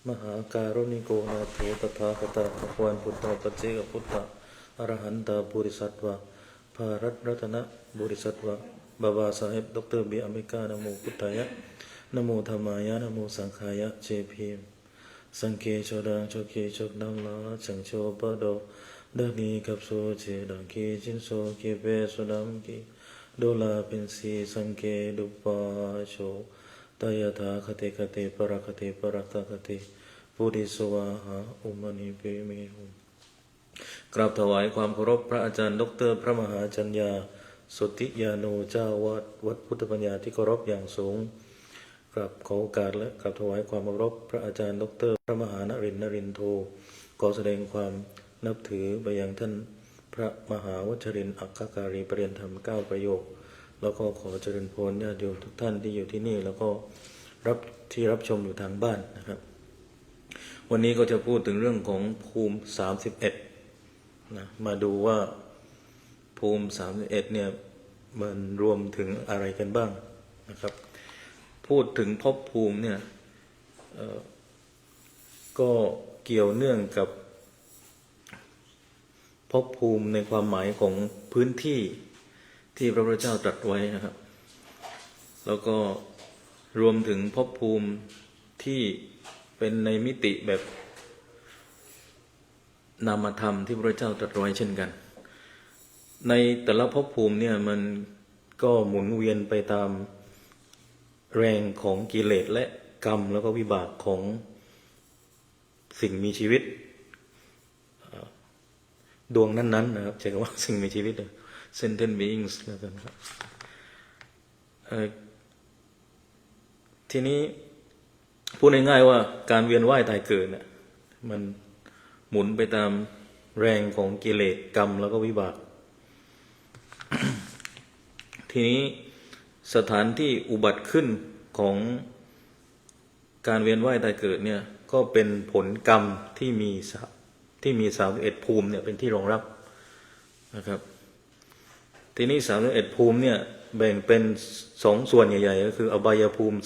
มหาการุณิโกนาโถตถาคตภะคะวันพุทธาปัจเจกพุทธะอรหันตบุริสัตวะภารัตรัตนะบุริสัตวะบาบาสาเหบดรบีอเมริกานะโมพุทธายะนะโมธรรมายะนะโมสังฆายะเจพีมสังเกโชดังโชเกโชดังลาจังโชปะโดดักนีกับโซเจดังกีจินโซเกเปสุดัมกีโดลาเป็นสีสังเกดุปาโชตายถาคติคติปรคติปรัตคติปุริสวาหาอุมณีเปเมหุกราบถวายความเคารพพระอาจารย์ดรพระมหาจัญญาสุทธิยาโนเจ้าวาดวัดพุทธปัญญาที่เคารพอย่างสูงกราบขอโอกาสและกราบถวายความเคารพพระอาจารย์ดรพระมหานรินทร์โทขอแสดงความนับถือไปยังท่านพระมหาวชรินทร์อัคคการีปรริยนธรรม9ประโยคแล้วก็ขอเจริญพรญาติโยมทุกท่านที่อยู่ที่นี่แล้วก็รับชมอยู่ทางบ้านนะครับวันนี้ก็จะพูดถึงเรื่องของภูมิ31นะมาดูว่าภูมิ31เนี่ยมันรวมถึงอะไรกันบ้างนะครับพูดถึงภพภูมิเนี่ยก็เกี่ยวเนื่องกับภพภูมิในความหมายของพื้นที่ที่พระพุทธเจ้าตรัสไว้นะครับแล้วก็รวมถึงภพภูมิที่เป็นในมิติแบบนามธรรมที่พระพุทธเจ้าตรัสไว้เช่นกันในแต่ละภพภูมิเนี่ยมันก็หมุนเวียนไปตามแรงของกิเลสและกรรมแล้วก็วิบากของสิ่งมีชีวิตดวงนั้นๆนะครับใช้คำว่าสิ่งมีชีวิตsentient beings แล้วกันครับทีนี้พูดง่ายๆว่าการเวียนว่ายตายเกิดเนี่ยมันหมุนไปตามแรงของกิเลสกรรมแล้วก็วิบาก ทีนี้สถานที่อุบัติขึ้นของการเวียนว่ายตายเกิดเนี่ยก็เป็นผลกรรมที่มี31ภูมิเนี่ยเป็นที่รองรับนะครับทีนี้31ภูมิเนี่ยแบ่งเป็น2ส่วนใหญ่ๆก็คืออบายภูมิ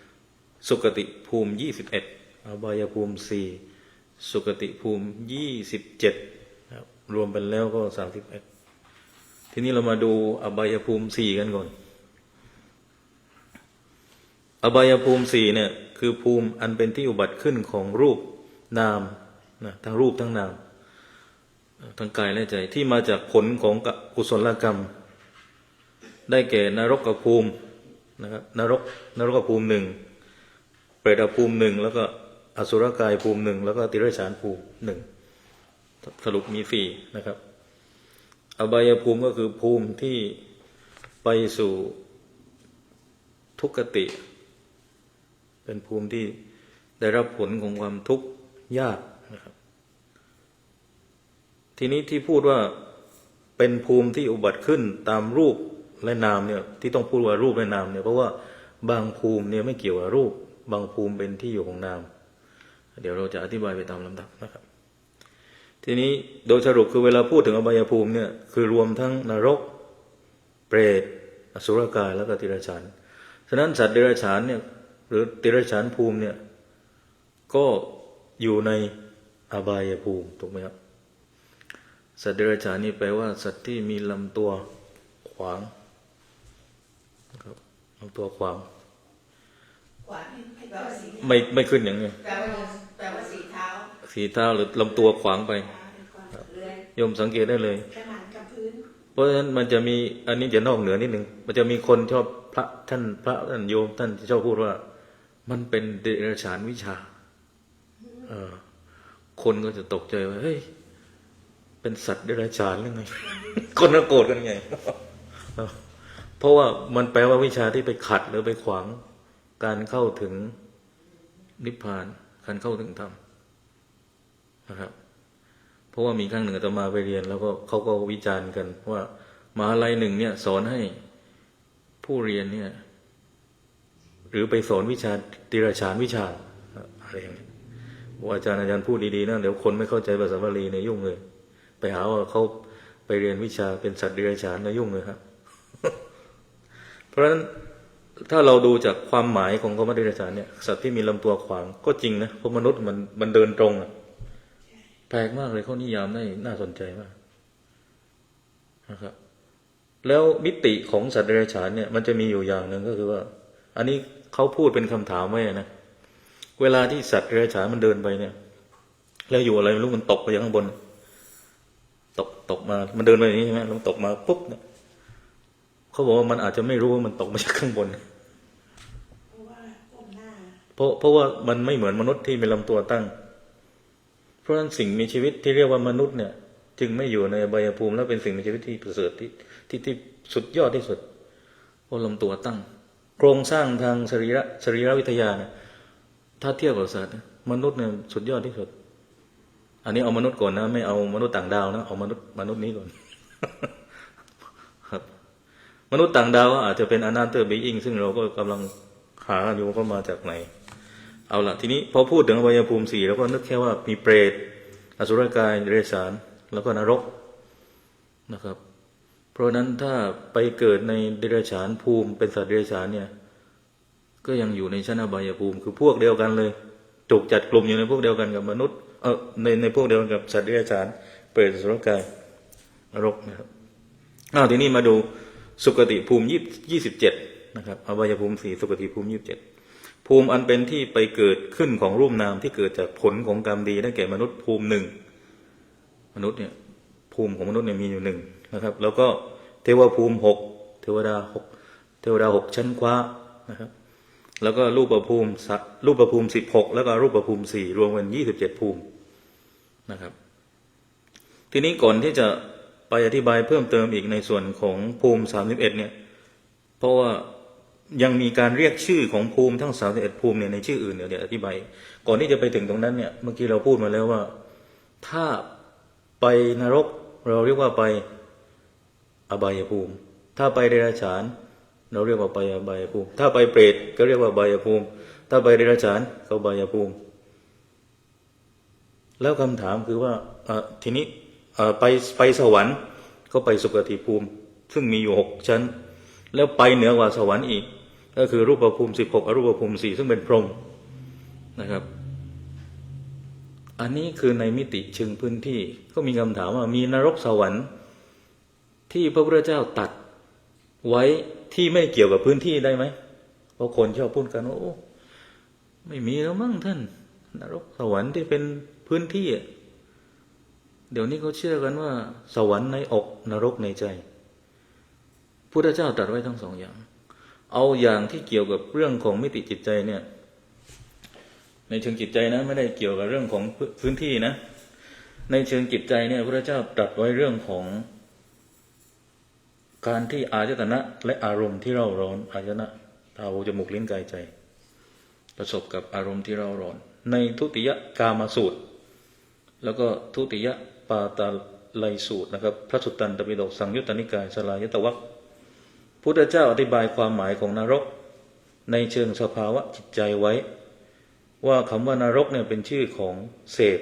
4สุคติภูมิ21อบายภูมิ4สุคติภูมิ27ครับรวมเป็นแล้วก็31ทีนี้เรามาดูอบายภูมิ4กันก่อนอบายภูมิ4เนี่ยคือภูมิอันเป็นที่อุบัติขึ้นของรูปนามนะทั้งรูปทั้งนามทั้งกายและใจที่มาจากผลของกุศลกรรมได้แก่นรกภูมินะครับนรกภูมิ1เปรตภูมิ1แล้วก็อสุรกายภูมิ1แล้วก็ติเรชานภูมิ1สรุปมี4นะครับอบายภูมิก็คือภูมิที่ไปสู่ทุกขติเป็นภูมิที่ได้รับผลของความทุกข์ยากนะครับทีนี้ที่พูดว่าเป็นภูมิที่อุบัติขึ้นตามรูปและนามเนี่ยที่ต้องพูดว่ารูปและนามเนี่ยเพราะว่าบางภูมิเนี่ยไม่เกี่ยวกับรูปบางภูมิเป็นที่อยู่ของนามเดี๋ยวเราจะอธิบายไปตามลำดับนะครับทีนี้โดยสรุปคือเวลาพูดถึงอบายภูมิเนี่ยคือรวมทั้งนรกเปรตอสุรกายแล้วก็ติเรชานฉะนั้นสัตว์เดรัจฉานเนี่ยหรือติเรชานภูมิเนี่ยก็อยู่ในอบายภูมิถูกไหมครับสัตว์เดรัจฉานนี่แปลว่าสัตว์ที่มีลำตัวขวางนะครับลำตัวขวางไม่ขึ้นอย่างนี้แปลว่าสีเท้าหรือลำตัวขวางไปโยมสังเกตได้เลยเพราะฉะนั้นมันจะมีอันนี้จะนอกเหนือนิดหนึ่งมันจะมีคนชอบพระท่านโยมท่านที่ชอบพูดว่ามันเป็นเดรัจฉานวิชาคนก็จะตกใจว่าเฮ้ยเป็นสัตว์เดรัจฉานหรือไงคนก็โกรธกันไงเพราะว่ามันแปลว่าวิชาที่ไปขัดหรือไปขวางการเข้าถึงนิพพานการเข้าถึงธรรมนะครับเพราะว่ามีครั้งหนึ่งอาตมาไปเรียนแล้วก็เขาก็วิจารณ์กันว่ามหาลัยหนึ่งเนี่ยสอนให้ผู้เรียนเนี่ยหรือไปสอนวิชาติรฉานวิชาอะไรอย่างนี้ว่าอาจารย์พูดดีๆนะเดี๋ยวคนไม่เข้าใจภาษาบาลีเนี่ยยุ่งเลยไปหาว่าเขาไปเรียนวิชาเป็นสัตว์ดิเรกชันนะยุ่งเลยครับ เพราะฉะนั้น ถ้าเราดูจากความหมายของคำว่าเดรัจฉานเนี่ยสัตว์ที่มีลำตัวขวางก็จริงนะเพราะมนุษย์มันเดินตรงอ่ะแปลกมากเลยเขานิยามได้น่าสนใจมากนะครับแล้วมิติของสัตว์เดรัจฉานเนี่ยมันจะมีอยู่อย่างหนึ่งก็คือว่าอันนี้เขาพูดเป็นคำถามไว้นะเวลาที่สัตว์เดรัจฉานมันเดินไปเนี่ยแล้วอยู่อะไรไม่รู้มันตกไปจากข้างบนตกมามันเดินไปอย่างนี้ใช่ไหมแล้วตกมาปุ๊บเนี่ยเขาบอกว่ามันอาจจะไม่รู้ว่ามันตกมาจากข้างบนเพราะว่ามันไม่เหมือนมนุษย์ที่มีลำตัวตั้งเพราะฉะนั้นสิ่งมีชีวิตที่เรียกว่ามนุษย์เนี่ยจึงไม่อยู่ในอบายภูมิและเป็นสิ่งมีชีวิตที่ประเสริฐที่สุดยอดที่สุดเพราะลำตัวตั้งโครงสร้างทางสรีรวิทยาเนี่ยถ้าเทียบกับสัตว์มนุษย์เนี่ยสุดยอดที่สุดอันนี้เอามนุษย์ก่อนนะไม่เอามนุษย์ต่างดาวนะเอามนุษย์นี้ก่อน ครับมนุษย์ต่างดาวอาจจะเป็นอนาเตอร์บีอิงซึ่งเราก็กำลังหาอยู่ว่ามาจากไหนเอาล่ะทีนี้พอพูดถึงอบายภูมิ4แล้วก็นึกแค่ว่ามีเปรตอสุรกายเดรัจฉานแล้วก็นรกนะครับเพราะนั้นถ้าไปเกิดในเดรัจฉานภูมิเป็นสัตว์เดรัจฉานเนี่ยก็ยังอยู่ในชั้นอบายภูมิคือพวกเดียวกันเลยถูกจัดกลุ่มอยู่ในพวกเดียวกันกับมนุษย์ในพวกเดียวกันกับสัตว์เดรัจฉานเปรตอสุรกายนรกนะครับทีนี้มาดูสุคติภูมิ27นะครับอบายภูมิ4สุคติภูมิ27ภูมิอันเป็นที่ไปเกิดขึ้นของรูปนามที่เกิดจากผลของกรรมดีได้แก่มนุษย์ภูมิ1มนุษย์เนี่ยภูมิของมนุษย์เนี่ยมีอยู่1นะครับแล้วก็เทวภูมิ6เทวดา6ชั้นคว้านะครับแล้วก็รูปภูมิ16แล้วก็รูปภูมิ4รวมเป็น27ภูมินะครับทีนี้ก่อนที่จะไปอธิบายเพิ่มเติมอีกในส่วนของภูมิ31เนี่ยเพราะว่ายังมีการเรียกชื่อของภูมิทั้ง31ภูมิเนี่ยในชื่ออื่นเดี๋ยวอธิบายก่อนที่จะไปถึงตรงนั้นเนี่ยเมื่อกี้เราพูดมาแล้วว่าถ้าไปนรกเราเรียกว่าไปอบายภูมิถ้าไปเดรัจฉานเราเรียกว่าไปอบายภูมิถ้าไปเปรตก็เรียกว่าอบายภูมิถ้าไปเดรัจฉานก็อบายภูมิแล้วคำถามคือว่าทีนี้ไปสวรรค์ก็ไปสุคติภูมิซึ่งมีอยู่6ชั้นแล้วไปเหนือกว่าสวรรค์อีกก็คือรูปภูมิ16อรูปภูมิ4ซึ่งเป็นพรหมนะครับอันนี้คือในมิติเชิงพื้นที่ก็มีคำถามว่ามีนรกสวรรค์ที่พระพุทธเจ้าตัดไว้ที่ไม่เกี่ยวกับพื้นที่ได้ไหมเพราะคนชอบพูดกันว่าโอ้ไม่มีแล้วมั้งท่านนรกสวรรค์ที่เป็นพื้นที่เดี๋ยวนี้เขาเชื่อกันว่าสวรรค์ในอกนรกในใจพุทธเจ้าตรัสไว้ทั้งสองอย่างเอาอย่างที่เกี่ยวกับเรื่องของมิติจิตใจเนี่ยในเชิงจิตใจนะไม่ได้เกี่ยวกับเรื่องของพื้นที่นะในเชิงจิตใจเนี่ยพุทธเจ้าตรัสไว้เรื่องของการที่อายตนะและอารมณ์ที่เร่าร้อนอายตนะตาหูจมูกลิ้นกายใจประสบกับอารมณ์ที่เร่าร้อนในทุติยกามสูตรแล้วก็ทุติยปาตาลัยสูตรนะครับพระสุตตันตปิฎกสังยุตตนิกายสลายตวรรคพุทธเจ้าอธิบายความหมายของนรกในเชิงสภาวะจิตใจไว้ว่าคำว่านรกเนี่ยเป็นชื่อของเสพ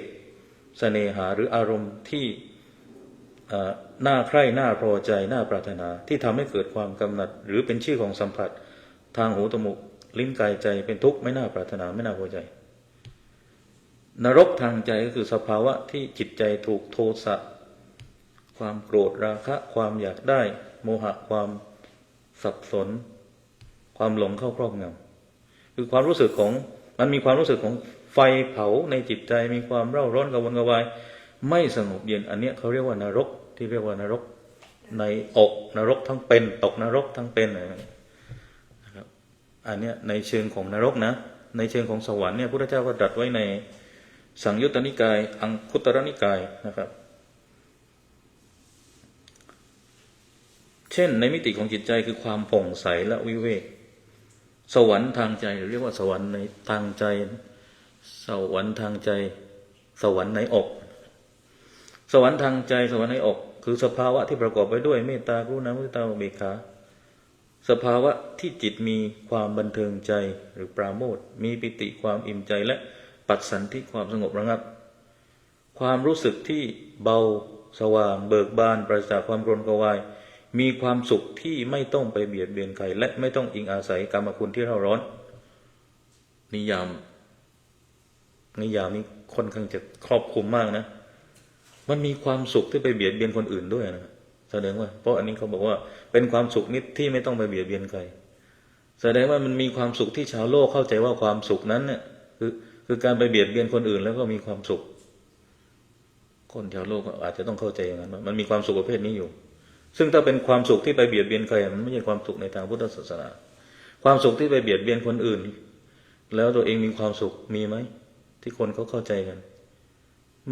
เสน่หาหรืออารมณ์ที่น่าใคร่น่าพอใจน่าปรารถนาที่ทำให้เกิดความกำหนัดหรือเป็นชื่อของสัมผัสทางหูจมูกลิ้นกายใจเป็นทุกข์ไม่น่าปรารถนาไม่น่าพอใจนรกทางใจก็คือสภาวะที่จิตใจถูกโทสะความโกรธราคะความอยากได้โมหะความสับสนความหลงเข้าครอบงำคือความรู้สึกของมันมีความรู้สึกของไฟเผาในจิตใจมีความเร่าร้อนกระวนกระวายไม่สงบเย็นอันนี้เขาเรียกว่านรกที่เรียกว่านรกในอกนรกทั้งเป็นตกนรกทั้งเป็นนะครับอันนี้ในเชิงของนรกนะในเชิงของสวรรค์เนี่ยพระพุทธเจ้าก็ตรัสไว้ในสังยุตตนิกายอังคุตรนิกายนะครับเช่นในมิติของจิตใจคือความผ่องใสและวิเวกสวรรค์ทางใจหรือเรียกว่าสวรรค์ในทางใจสวรรค์ทางใจสวรรค์ในอกสวรรค์ทางใจสวรรค์ในอกคือสภาวะที่ประกอบไปด้วยเมตตากรุณามุทิตาอุเบกขาสภาวะที่จิตมีความบันเทิงใจหรือปราโมทย์มีปิติความอิ่มใจและปัสสันธิความสงบระงับความรู้สึกที่เบาสว่างเบิกบานปราศจากความกรนกวาย มีความสุขที่ไม่ต้องไปเบียดเบียนใครและไม่ต้องอิงอาศัยกรรมคุณที่เร่าร้อนนิยามนี้ค่อนข้างจะครอบคลุมมากนะมันมีความสุขที่ไปเบียดเบียนคนอื่นด้วยนะแสดงว่าเพราะอันนี้เขาบอกว่าเป็นความสุขนิดที่ไม่ต้องไปเบียดเบียนใครแสดงว่ามันมีความสุขที่ชาวโลกเข้าใจว่าความสุขนั้นเนี่ยคือการไปเบียดเบียนคนอื่นแล้วก็มีความสุขคนชาวโลกอาจจะต้องเข้าใจอย่างนั้นมันมีความสุขประเภทนี้อยู่ซึ่งถ้าเป็นความสุขที่ไปเบียดเบียนใครมันไม่ใช่ความสุขในทางพุทธศาสนาความสุขที่ไปเบียดเบียนคนอื่นแล้วตัวเองมีความสุขมีไหมที่คนเขาเข้าใจกัน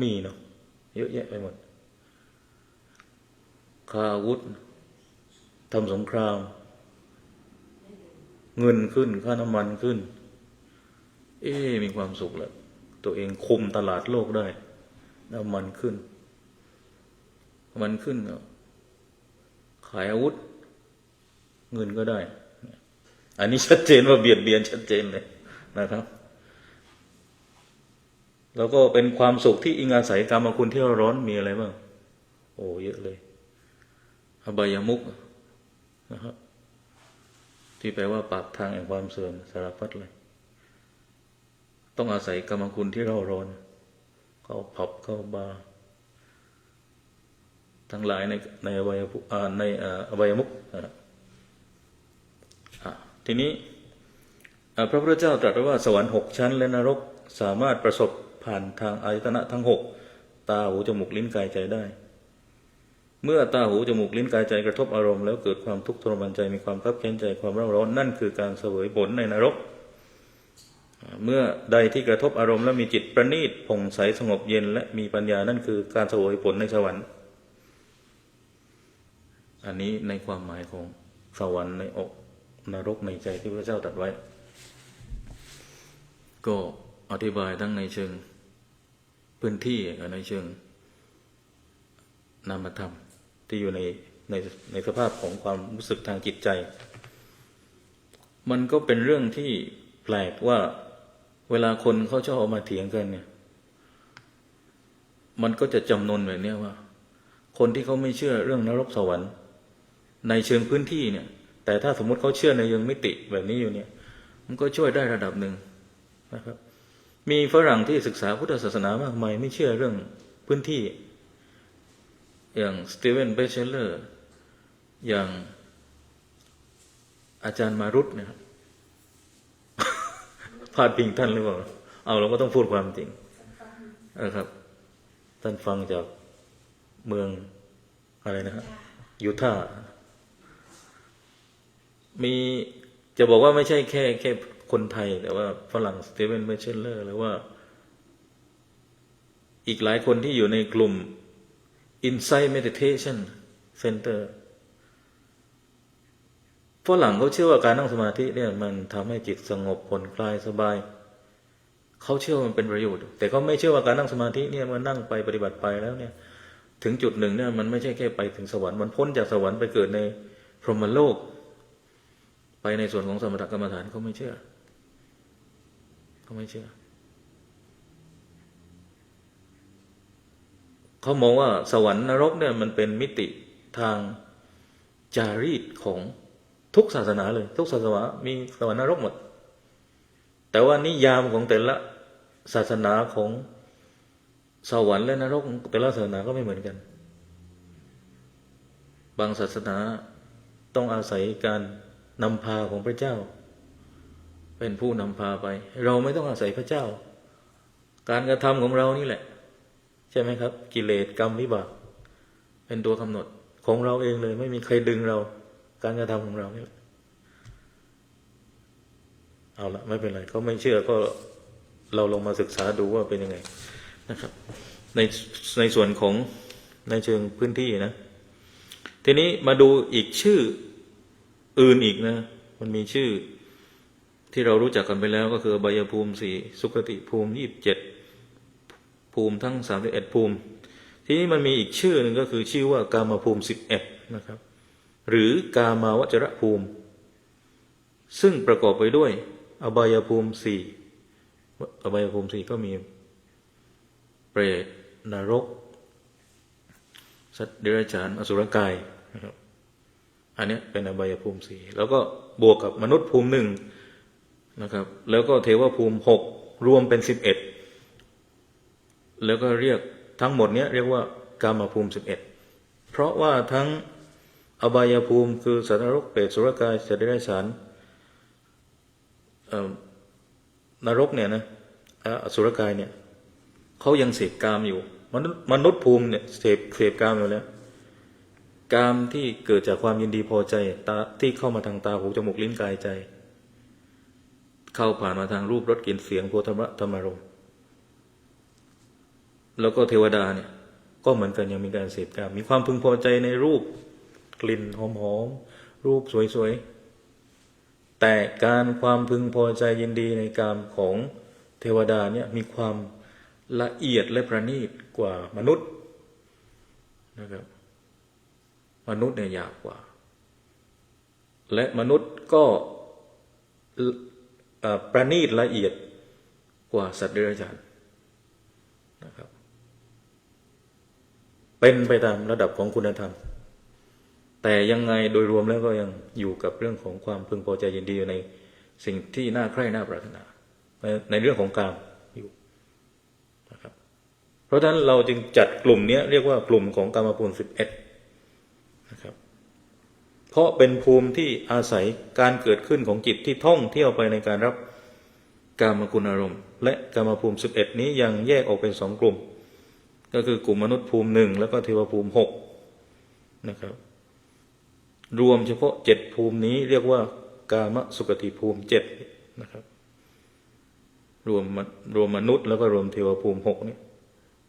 มีเนาะเยอะแยะไปหมดฆ่าอาวุธทำสงครามเงินขึ้นค่าน้ำมันขึ้นมีความสุขแล้วตัวเองคุมตลาดโลกได้น้ำมันขึ้นขายอาวุธเงินก็ได้อันนี้ชัดเจนว่าเบียดเบียนชัดเจนเลยนะครับแล้วก็เป็นความสุขที่อิงอาศัยกรรมคุณที่ร้อนมีอะไรบ้างโอ้เยอะเลยอบายมุขนะครับที่แปลว่าปากทางแห่งความเสื่อมสารพัดเลยต้องอาศัยกรรมคุณที่เราร้อนเข้าผับเข้าบาร์ทั้งหลายในอบายมุขทีนี้พระพุทธเจ้าตรัสไว้ว่าสวรรค์6ชั้นและนรกสามารถประสบผ่านทางอายตนะทั้ง6ตาหูจมูกลิ้นกายใจได้เมื่อตาหูจมูกลิ้นกายใจกระทบอารมณ์แล้วเกิดความทุกข์ทรมานใจมีความคับแค้นใจความเร่าร้อนนั่นคือการเสวยผลในนรกเมื่อใดที่กระทบอารมณ์แล้วมีจิตประณีตผ่องใสสงบเย็นและมีปัญญานั่นคือการเสวยผลในสวรรค์อันนี้ในความหมายของสวรรค์ในอกนรกในใจที่พระเจ้าตรัสไว้ก็อธิบายทั้งในเชิงพื้นที่กับในเชิงนามธรรมที่อยู่ในสภาพของความรู้สึกทางจิตใจมันก็เป็นเรื่องที่แปลกว่าเวลาคนเขาชอบเอามาเถียงกันเนี่ยมันก็จะจำนวนแบบนี้ว่าคนที่เขาไม่เชื่อเรื่องนรกสวรรค์ในเชิงพื้นที่เนี่ยแต่ถ้าสมมติเขาเชื่อในเชิงมิติแบบนี้อยู่เนี่ยมันก็ช่วยได้ระดับหนึ่งนะครับมีฝรั่งที่ศึกษาพุทธศาสนามากมายไม่เชื่อเรื่องพื้นที่อย่างสตีเวนเบเชลเลอร์อย่างอาจารย์มารุตเนี่ยพาดพิงท่านหรือเปล่าเราก็ต้องพูดความจริงนะครับท่านฟังจากเมืองอะไรนะฮะยูทาห์มีจะบอกว่าไม่ใช่แค่คนไทยแต่ว่าฝรั่งสตีเวนเบเชลเลอร์หรือว่าอีกหลายคนที่อยู่ในกลุ่ม Insight Meditation Center ฝรั่งเขาเชื่อว่าการนั่งสมาธิเนี่ยมันทำให้จิตสงบผ่อนคลายสบายเขาเชื่อว่ามันเป็นประโยชน์แต่เขาไม่เชื่อว่าการนั่งสมาธิเนี่ยมันนั่งไปปฏิบัติไปแล้วเนี่ยถึงจุดหนึ่งเนี่ยมันไม่ใช่แค่ไปถึงสวรรค์มันพ้นจากสวรรค์ไปเกิดในพรหมโลกไปในส่วนของสมถกรรมฐานเขาไม่เชื่อเขามองว่าสวรรค์นรกเนี่ยมันเป็นมิติทางจารีตของทุกศาสนาเลยทุกศาสนามีสวรรค์นรกหมดแต่ว่านิยามของแต่ละศาสนาของสวรรค์และนรกแต่ละศาสนาก็ไม่เหมือนกันบางศาสนาต้องอาศัยการนำพาของพระเจ้าเป็นผู้นำพาไปเราไม่ต้องอาศัยพระเจ้าการกระทำของเรานี่แหละใช่ไหมครับกิเลสกรรมวิบากเป็นตัวกำหนดของเราเองเลยไม่มีใครดึงเราการกระทำของเรานี่แหละเอาละไม่เป็นไรเขาไม่เชื่อก็เราลองมาศึกษาดูว่าเป็นยังไงนะครับในส่วนของในเชิงพื้นที่นะทีนี้มาดูอีกชื่ออื่นอีกนะมันมีชื่อที่เรารู้จักกันไปแล้วก็คืออบายภูมิ4สุคติภูมิ27ภูมิทั้ง31ภูมิทีนี้มันมีอีกชื่อหนึ่งก็คือชื่อว่ากามภูมิ11นะครับหรือกามาวจรภูมิซึ่งประกอบไปด้วยอบายภูมิ4อบายภูมิ4ก็มีเปรตนรกสัตว์เดรัจฉานอสุรกายนะครับ อันนี้เป็นอบายภูมิสี่แล้วก็บวกกับมนุษย์ภูมิหนึ่งนะครับแล้วก็เทวภูมิหกรวมเป็น11แล้วก็เรียกทั้งหมดเนี้ยเรียกว่ากามภูมิ11เพราะว่าทั้งอบายภูมิคือสัตว์นรกเปรตสุรกายสัตว์เดรัจฉานนรกเนี่ยนะอสุรกายเนี่ยเขายังเสพกามอยู่มนุษย์ภูมิเนี่ยเสพกามอยู่แล้วกามที่เกิดจากความยินดีพอใจตาที่เข้ามาทางตาหูจมูกลิ้นกายใจเข้าผ่านมาทางรูปรสกลิ่นเสียงโผฏฐัพพะธรรมารมณ์แล้วก็เทวดาเนี่ยก็เหมือนกันยังมีการเสพกามมีความพึงพอใจในรูปกลิ่นหอมๆรูปสวยๆแต่การความพึงพอใจยินดีในกามของเทวดาเนี่ยมีความละเอียดและประณีตกว่ามนุษย์นะครับมนุษย์เนี่ยหยาบกว่าและมนุษย์ก็ประณีตละเอียดกว่าสัตว์เดรัจฉานนะครับเป็นไปตามระดับของคุณธรรมแต่ยังไงโดยรวมแล้วก็ยังอยู่กับเรื่องของความพึงพอใจยินดีอยู่ในสิ่งที่น่าใคร่น่าปรารถนาในเรื่องของกามอยู่นะครับเพราะฉะนั้นเราจึงจัดกลุ่มนี้เรียกว่ากลุ่มของกามภูมิ11นะครับเพราะเป็นภูมิที่อาศัยการเกิดขึ้นของจิตที่ท่องเที่ยวไปในการรับกามคุณอารมณ์และกามภูมิ11นี้ยังแยกออกเป็น2กลุ่มก็คือกลุ่มมนุษย์ภูมิ1แล้วก็เทวภูมิ6นะครับรวมเฉพาะ7ภูมินี้เรียกว่ากามสุขติภูมิ7นะครับรวมมนุษย์แล้วก็รวมเทวภูมิ6นี่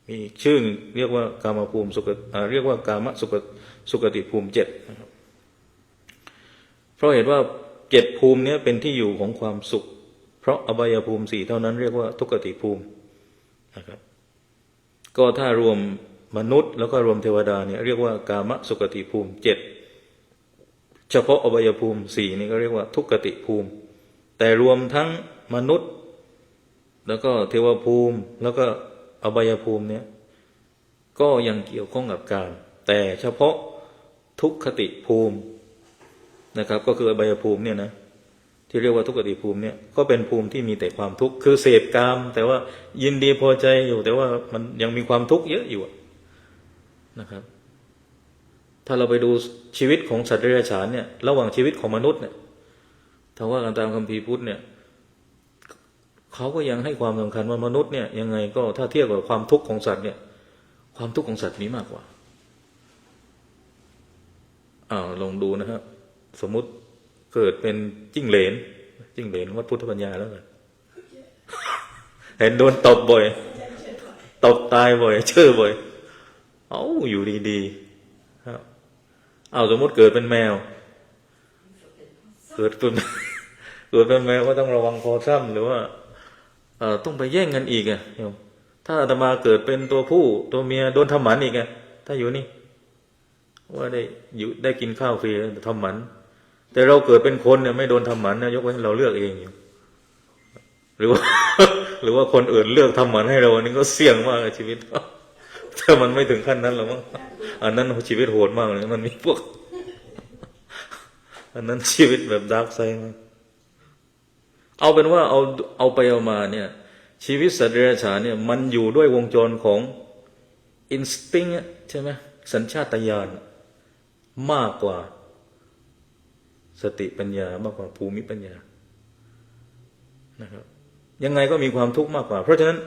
มีอีกชื่อเรียกว่ากามภูมิเรียกว่ากามสุขติภูมิ7นะครับเพราะเหตุว่า7ภูมินี้เป็นที่อยู่ของความสุขเพราะอบายภูมิ4เท่านั้นเรียกว่าทุกขติภูมินะครับก็ถ้ารวมมนุษย์แล้วก็รวมเทวดาเนี่ยเรียกว่ากามสุขติภูมิ7เฉพาะอบายภูมิ4นี่ก็เรียกว่าทุกขติภูมิแต่รวมทั้งมนุษย์แล้วก็เทวภูมิแล้วก็อบายภูมิเนี่ยก็ยังเกี่ยวข้องกับกามแต่เฉพาะทุกขติภูมินะครับก็คืออบายภูมิเนี่ยนะที่เรียกว่าทุกขติภูมิเนี่ยก็เป็นภูมิที่มีแต่ความทุกข์คือเสพกามแต่ว่ายินดีพอใจอยู่แต่ว่ามันยังมีความทุกข์เยอะอยู่นะครับถ้าเราไปดูชีวิตของสัตว์เดรัจฉานเนี่ยระหว่างชีวิตของมนุษย์เนี่ยถ้าว่ากันตามคัมภีร์พุทธเนี่ยเขาก็ยังให้ความสำคัญว่ามนุษย์เนี่ยยังไงก็ถ้าเทียบกับความทุกข์ของสัตว์เนี่ยความทุกข์ของสัตว์มีมากกว่าลองดูนะครับสมมุติเกิดเป็นจิ้งเหลนวัดพุทธปัญญาแล้วกันเห็นโดนตบบ่อยตบตายบ่อยเชื่อบ่อยอยู่ดีๆครับสมมติเกิดเป็นแมวเกิดเป็นแมวก็ต้องระวังคอซ้ำหรือว่าต้องไปแย่งกันอีกโยมถ้าอาตมาเกิดเป็นตัวผู้ตัวเมียโดนทำหมันอีกถ้าอยู่นี่ว่าได้กินข้าวฟรีทำหมันแต่เราเกิดเป็นคนเนี่ยไม่โดนทำหมันนะยกเว้นเราเลือกเองอยู่หรือว่าคนอื่นเลือกทำหมันให้เราอันนี้ก็เสี่ยงมากในชีวิตถ้ามันไม่ถึงขั้นนั้นหรอกมั้งอันนั้นชีวิตโหดมากเลยมันมีพวกอันนั้นชีวิตแบบดาร์กไซด์มากเอาเป็นว่าเอาไปเอามาเนี่ยชีวิตสัตว์เดรัจฉานเนี่ยมันอยู่ด้วยวงจรของอินสติ้งใช่ไหมสัญชาตญาณมากกว่าสติปัญญามากกว่าภูมิปัญญานะครับยังไงก็มีความทุกข์มากกว่าเพราะฉะนั้น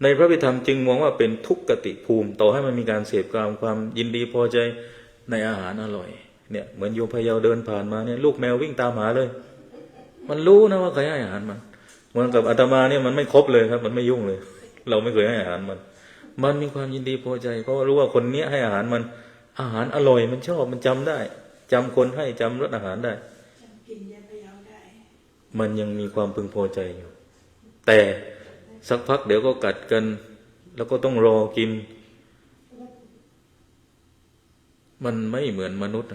ในพระพิธรรมจึงมองว่าเป็นทุกขติภูมิต่อให้มันมีการเสพกามความยินดีพอใจในอาหารอร่อยเนี่ยเหมือนโยมพยาวเดินผ่านมาเนี่ยลูกแมววิ่งตามหาเลยมันรู้นะว่าใครให้อาหารมันเหมือนกับอาตมาเนี่ยมันไม่ครบเลยครับมันไม่ยุ่งเลยเราไม่เคยให้อาหารมันมีความยินดีพอใจเพราะรู้ว่าคนนี้ให้อาหารมันอาหารอร่อยมันชอบมันจำได้จำคนให้จำรสอาหารได้มันยังมีความพึงพอใจอยู่แต่สักพักเดี๋ยวก็กัดกันแล้วก็ต้องรอกินมันไม่เหมือนมนุษย์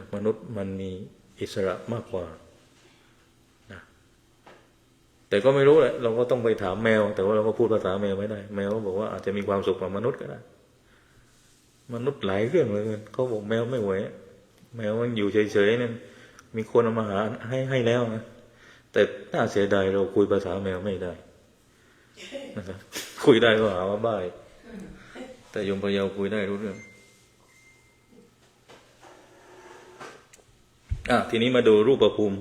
มันมีอิสระมากกว่านะแต่ก็ไม่รู้แหละเราก็ต้องไปถามแมวแต่ว่าเราก็พูดภาษาแมวไม่ได้แมวก็บอกว่าอาจจะมีความสุขกว่ามนุษย์ก็ได้มนุษย์หลายเรื่องเลยเขาบอกแมวไม่ไหวแมวมันอยู่เฉยๆนั่น มีคนเอามาหาให้แล้วนะแต่น่าเสียดายเราคุยภาษาแมวไม่ได้นะครับคุยได้ก็หาว่าบ้าแต่ยมพะเยาคุยได้รู้เรื่องทีนี้มาดูรูปภูมิ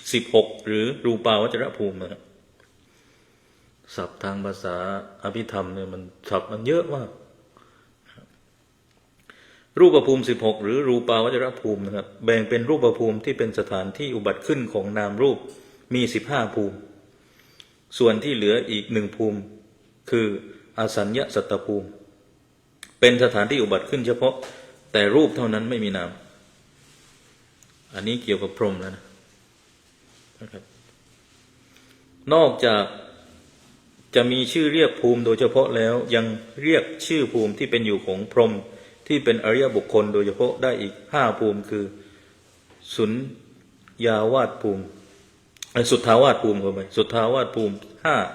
16หรือรูปาวจรภูมินะครับศัพท์ทางภาษาอภิธรรมเนี่ยมันศัพท์มันเยอะมากรูปภูมิ16หรือรูปาวจรภูมินะครับแบ่งเป็นรูปภูมิที่เป็นสถานที่อุบัติขึ้นของนามรูปมี15ภูมิส่วนที่เหลืออีก1ภูมิคืออสัญญสัตตภูมิเป็นสถานที่อุบัติขึ้นเฉพาะแต่รูปเท่านั้นไม่มีนามอันนี้เกี่ยวกับพรหมแล้วนะครับนอกจากจะมีชื่อเรียกภูมิโดยเฉพาะแล้วยังเรียกชื่อภูมิที่เป็นอยู่ของพรหมที่เป็นอริยบุคคลโดยเฉพาะได้อีก5ภูมิคือสุญญาวาสภูมิสุทธาวาสภูมิเข้าไปสุทธาวาสภูมิ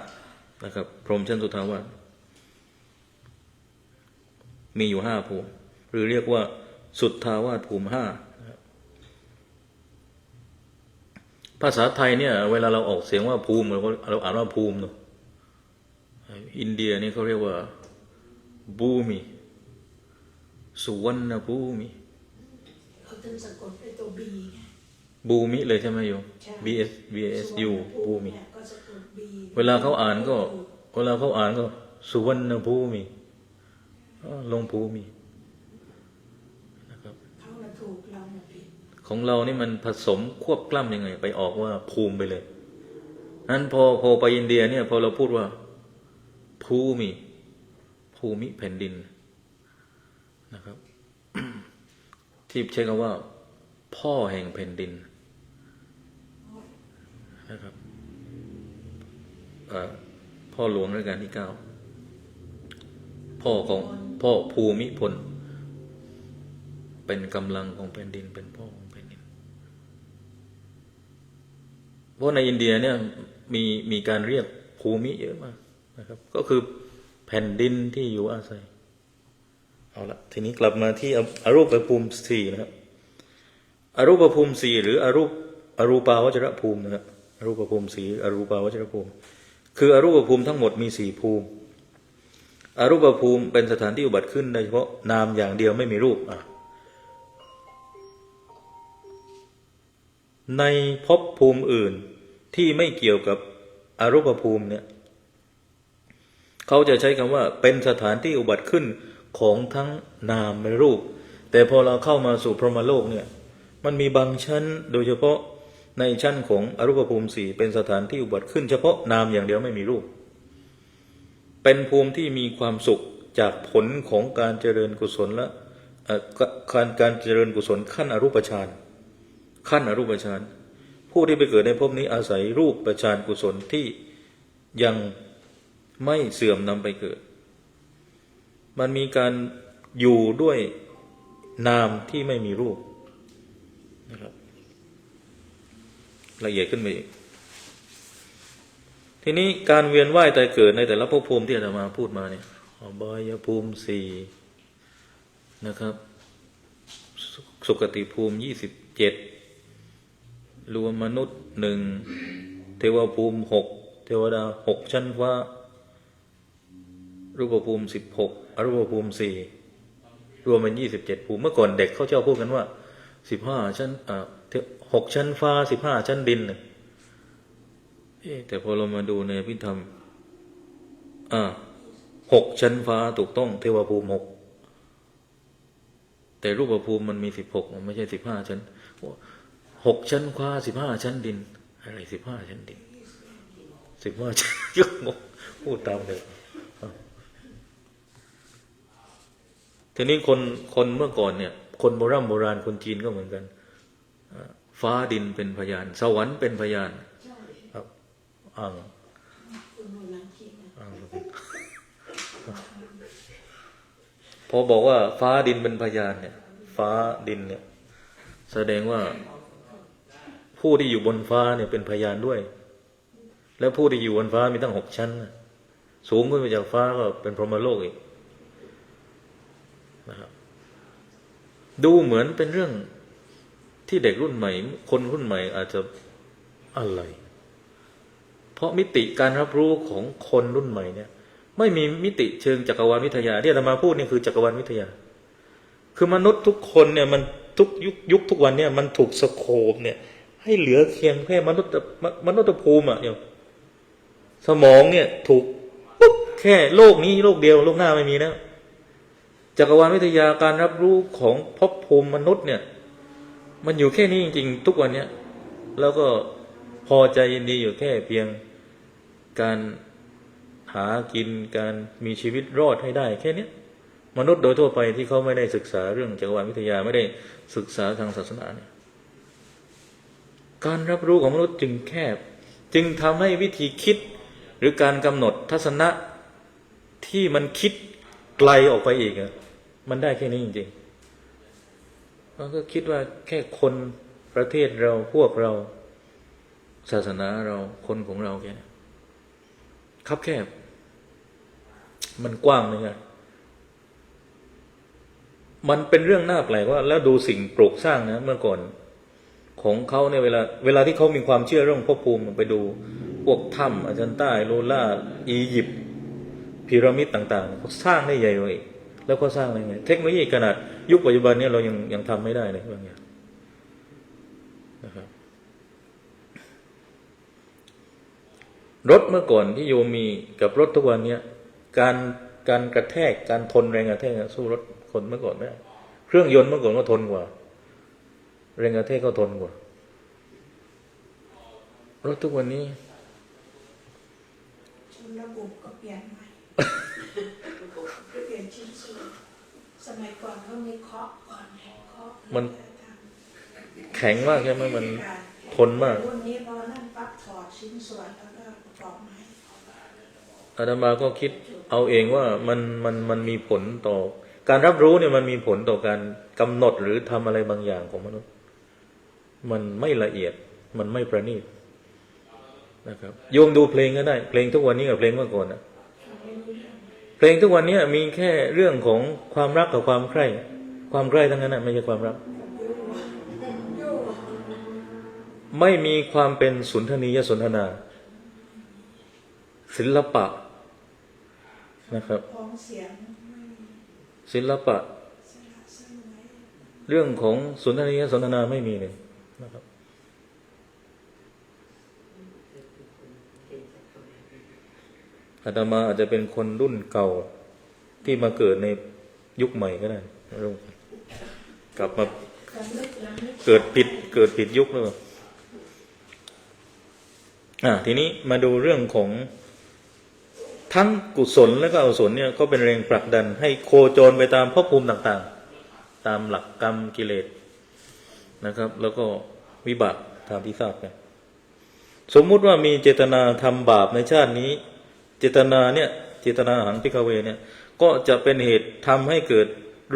5นะครับพรหมชั้นสุทธาวาสมีอยู่5ภูมิหรือเรียกว่าสุทธาวาสภูมิ5ภาษาไทยเนี่ยเวลาเราออกเสียงว่าภูมิเราอ่านว่าภูมิเนาะอินเดียนี่เขาเรียกว่าบูมิสุวรรณภูมิเขาต้องสะกดด้วยตัวบีบูมิเลยใช่ไหมโยม BSU บูมิเวลาเขาอ่านก็สุวรรณภูมิลงภูมินะครับเขาถูกเราผิดของเรานี่มันผสมควบกล้ำยังไงไปออกว่าภูมิไปเลยนั้นพอไปอินเดียเนี่ยพอเราพูดว่าภูมิแผ่นดินนะครับ ที่ใช้คำว่าพ่อแห่งแผ่นดินนะครับพ่อหลวงรัชกาลที่9พ่อภูมิพลเป็นกำลังของแผ่นดินเป็นพ่อของแผ่นดินเพราะในอินเดียเนี่ยมีการเรียกภูมิเยอะมากนะครับก็คือแผ่นดินที่อยู่อาศัยเอาละทีนี้กลับมาที่อรูปภูมิ4นะครับอรูปภูมิ4หรืออรูปาวจรภูมินะครับอรูปภูมิ4อรูปาวจรภูมิคืออรูปภูมิทั้งหมดมี4ภูมิอรูปภูมิเป็นสถานที่อุบัติขึ้นโดยเฉพาะนามอย่างเดียวไม่มีรูปในภพภูมิอื่นที่ไม่เกี่ยวกับอรูปภูมิเนี่ยเขาจะใช้คำว่าเป็นสถานที่อุบัติขึ้นของทั้งนามและรูปแต่พอเราเข้ามาสู่พรหมโลกเนี่ยมันมีบางชั้นโดยเฉพาะในชั้นของอรูปภูมิ4เป็นสถานที่อุบัติขึ้นเฉพาะนามอย่างเดียวไม่มีรูปเป็นภูมิที่มีความสุขจากผลของการเจริญกุศลและการเจริญกุศลขั้นอรูปฌานผู้ที่ไปเกิดในภพนี้อาศัยรูปฌานกุศลที่ยังไม่เสื่อมนำไปเกิดมันมีการอยู่ด้วยนามที่ไม่มีรูปนะครับละเอียดขึ้นไปอีกทีนี้การเวียนว่ายตายเกิดในแต่ละภพภูมิที่อาตมาพูดมาเนี่ยอบายภูมิ4นะครับสุคติภูมิ27รวมมนุษย์1เทวภูมิ6เทวดา6ชั้นฟ้ารูปภูมิ16อรูปภูมิ4รวมเป็น27ภูมิเมื่อก่อนเด็กเขาชอบพูดกันว่า15ชั้น6ชั้นฟ้า15ชั้นดินแต่พอเรามาดูในอภิธรรม6ชั้นฟ้าถูกต้องเทวภูมิ6แต่รูปภูมิมันมี16มันไม่ใช่15ชั้น6ชั้นฟ้า15ชั้นดินอะไร15ชั้นดิน15ชั้นยกงงพูดตามเลยทีนี้คนเมื่อก่อนเนี่ยคนโบราณคนจีนก็เหมือนกันฟ้าดินเป็นพยานสวรรค์เป็นพยานครับพอบอกว่าฟ้าดินเป็นพยานเนี่ยฟ้าดินเนี่ยแสดงว่าผู้ที่อยู่บนฟ้าเนี่ยเป็นพยานด้วยแล้วผู้ที่อยู่บนฟ้ามีตั้ง6ชั้นสูงขึ้นไปจากฟ้าก็เป็นพรหมโลกอีกนะครับดูเหมือนเป็นเรื่อง ที่เด็กรุ่นใหม่คนรุ่นใหม่อาจจะอะไรเพราะมิติการรับรู้ของคนรุ่นใหม่เนี่ยไม่มีมิติเชิงจักรวาลวิทยาที่อาตมาพูดนี่คือจักรวาลวิทยาคือมนุษย์ทุกคนเนี่ยมันทุกยุคทุกวันเนี่ยมันถูกสโคปเนี่ยให้เหลือเพียงแค่มนุษย์ภูมิอ่ะอย่างสมองเนี่ยถูกปุ๊บแค่โลกนี้โลกเดียวโลกหน้าไม่มีแล้วจักรวาลวิทยาการรับรู้ของภพภูมิมนุษย์เนี่ยมันอยู่แค่นี้จริงๆทุกวันเนี่ยแล้วก็พอใจยินดีอยู่แค่เพียงการหากินการมีชีวิตรอดให้ได้แค่นี้มนุษย์โดยทั่วไปที่เขาไม่ได้ศึกษาเรื่องจักรวาลวิทยาไม่ได้ศึกษาทางศาสนาเนี่ยการรับรู้ของมนุษย์จึงแคบจึงทำให้วิธีคิดหรือการกำหนดทัศนะที่มันคิดไกลออกไปอีกมันได้แค่นี้จริงๆมันก็คิดว่าแค่คนประเทศเราพวกเราศาสนาเราคนของเราแค่นี้คับแคบมันกว้างเลยไงมันเป็นเรื่องน่าแปลกว่าแล้วดูสิ่งปลูกสร้างนะเมื่อก่อนของเขาในเวลาที่เขามีความเชื่อเรื่องภพภูมิไปดูพวกถ้ำอาจันต้าโลล่าอียิปต์พีระมิดต่างๆเขาสร้างได้ใหญ่เลยแล้วก็สร้างอะไรไงเทคโนโลยีขนาดยุคปัจจุบันนี้เรายังทำไม่ได้เลยบางอย่างนะครับรถเมื่อก่อนที่โยมมีกับรถทุกวันนี้การกระแทกการทนแรงกระแทกสู้รถคนเมื่อก่อนไม่ได้เครื่องยนต์เมื่อก่อนก็ทนกว่าแรงกระแทกก็ทนกว่ารถทุกวันนี้ระบบก็เปลี่ยนใหม่เปลี่ยนชิ้นส่วนสมัยก่อนก็มีเคาะก่อนเคาะมันแข็งมากใช่ไหมมันทนมากรุ่นนี้พอนั่นปั๊บถอดชิ้นส่วนแล้วก็ประกอบใหม่อาตมาก็คิดเอาเองว่ามันมีผลต่อการรับรู้เนี่ยมันมีผลต่อการกำหนดหรือทำอะไรบางอย่างของมนุษย์มันไม่ละเอียดมันไม่ประณีตนะครับโยมดูเพลงก็ได้เพลงทุกวันนี้กับเพลงเมื่อก่อนนะเพลงทุกวันนี้มีแค่เรื่องของความรักกับความใคร่ทั้งนั้นนะไม่ใช่ความรักไม่มีความเป็นสุนทรียสนทนาศิลปะนะครับศิลปะเรื่องของสุนทรียสนทนาไม่มีเลยนะครับอาตมาอาจจะเป็นคนรุ่นเก่าที่มาเกิดในยุคใหม่ก็ได้กลับมาเกิดผิดยุคเลยทีนี้มาดูเรื่องของทั้งกุศลและก็อกุศลเนี่ยก็เป็นแรงผลักดันให้โคจรไปตามภพภูมิต่างๆตามหลักกรรมกิเลสนะครับแล้วก็วิบากตามที่ทราบกันสมมุติว่ามีเจตนาทำบาปในชาตินี้เจตนาหังภิกขเวเนี่ยก็จะเป็นเหตุทำให้เกิด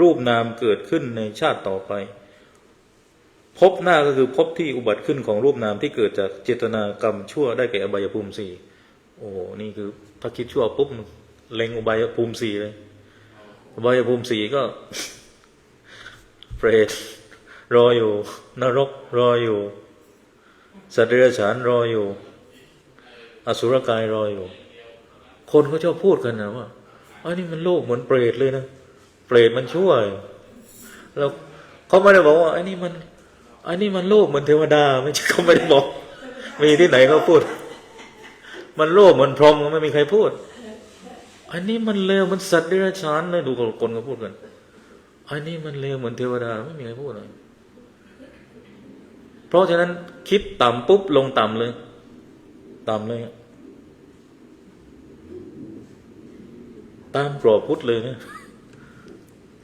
รูปนามเกิดขึ้นในชาติต่อไปภพหน้าก็คือภพที่อุบัติขึ้นของรูปนามที่เกิดจากเจตนากรรมชั่วได้แก่อบายภูมิสี่โอ้โหนี่คือถ้าคิดชั่วปุ๊บเล็งอบายภูมิสี่เลยอบายภูมิสี่ก็เปรตรออยู่นรกรออยู่สัตว์เดรัจฉานรออยู่อสุรกายรออยู่คนเขาชอบพูดกันนะว่าอันนี้มันโลกเหมือนเปรตเลยนะเปรตมันชั่วแล้วเขาไม่ได้บอกว่าอันนี้มันโลกเหมือนเทวดาไม่ใช่เขาไม่ได้บอกมีที่ไหนเขาพูดมันโลกเหมือนพรหมก็ไม่มีใครพูดอันนี้มันเลวมันสัตว์เดรัจฉานเลยดูคนเขาพูดกันอันนี้มันเลวเหมือนเทวดาไม่มีใครพูดเลยเพราะฉะนั้นคิดต่ำปุ๊บลงต่ำเลยตามกรอบพุทธเลยเนี่ย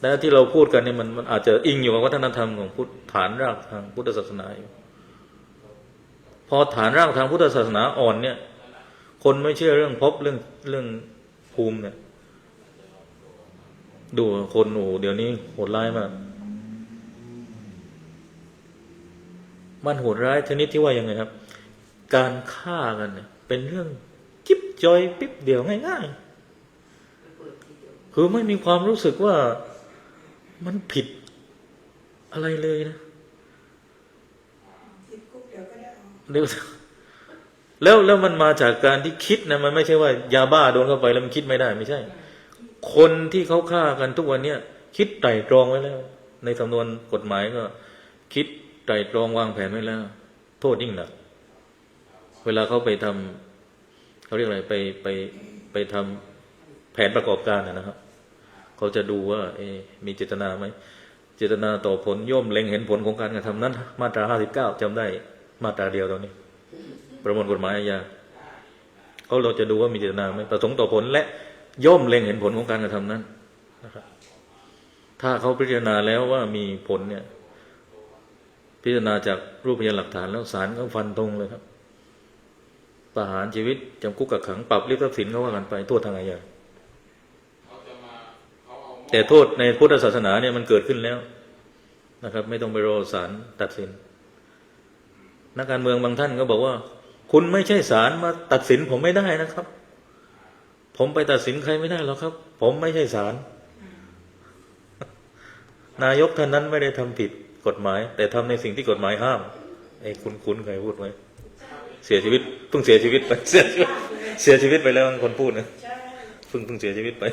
แต่ที่เราพูดกันเนี่ยมันอาจจะอิงอยู่กับวัฒนธรรมของพุทธฐานรากทางพุทธศาสนาอยู่พอฐานรากทางพุทธศาสนาอ่อนเนี่ยคนไม่เชื่อเรื่องภพเรื่องภูมิเนี่ยดูคนเดี๋ยวนี้โหดร้ายมากมันโหดร้ายชนิดที่ว่ายังไงครับการฆ่ากันเนี่ยเป็นเรื่องจิ๊บจอยปิ๊บเดียวง่ายๆคือไม่มีความรู้สึกว่ามันผิดอะไรเลยนะ เรียกแล้วมันมาจากการที่คิดนะมันไม่ใช่ว่ายาบ้าโดนเข้าไปแล้วมันคิดไม่ได้ไม่ใช่ คนที่เขาฆ่ากันทุกวันเนี้ยคิดไตร่ตรองไว้แล้วในสำนวนกฎหมายก็คิดไตร่ตรองวางแผนไว้แล้วโทษยิ่งหนักเวลาเขาไปทำเขาเรียกอะไรไปทำแผนประกอบการนะครับเขาจะดูว่ามีเจตนาไหมเจตนาต่อผลย่อมเล็งเห็นผลของการกระทำนั้นมาตรา59จำได้มาตราเดียวตอนนี้ประมวลกฎหมายอาญาเราจะดูว่ามีเจตนาไหมประสงค์ต่อผลและย่อมเล็งเห็นผลของการกระทำนั้นนะครับถ้าเขาพิจารณาแล้วว่ามีผลเนี่ยพิจารณาจากรูปพยานหลักฐานแล้วศาลก็ฟันธงเลยครับประหารชีวิตจำคุกกักขังปรับริบทรัพย์สินเขาว่ากันไปโทษทางอาญาแต่โทษในพุทธศาสนาเนี่ยมันเกิดขึ้นแล้วนะครับไม่ต้องไปรอศาลตัดสินนักการเมืองบางท่านก็บอกว่าคุณไม่ใช่ศาลมาตัดสินผมไม่ได้นะครับผมไปตัดสินใครไม่ได้หรอกครับผมไม่ใช่ศาลนายกท่านนั้นไม่ได้ทำผิดกฎหมายแต่ทำในสิ่งที่กฎหมายห้ามคุณใครพูดไว้เสียชีวิตเพิ่งเสียชีวิตไปเสียชีวิตไปแล้วคนพูดนะเพิ่งเสียชีวิตไป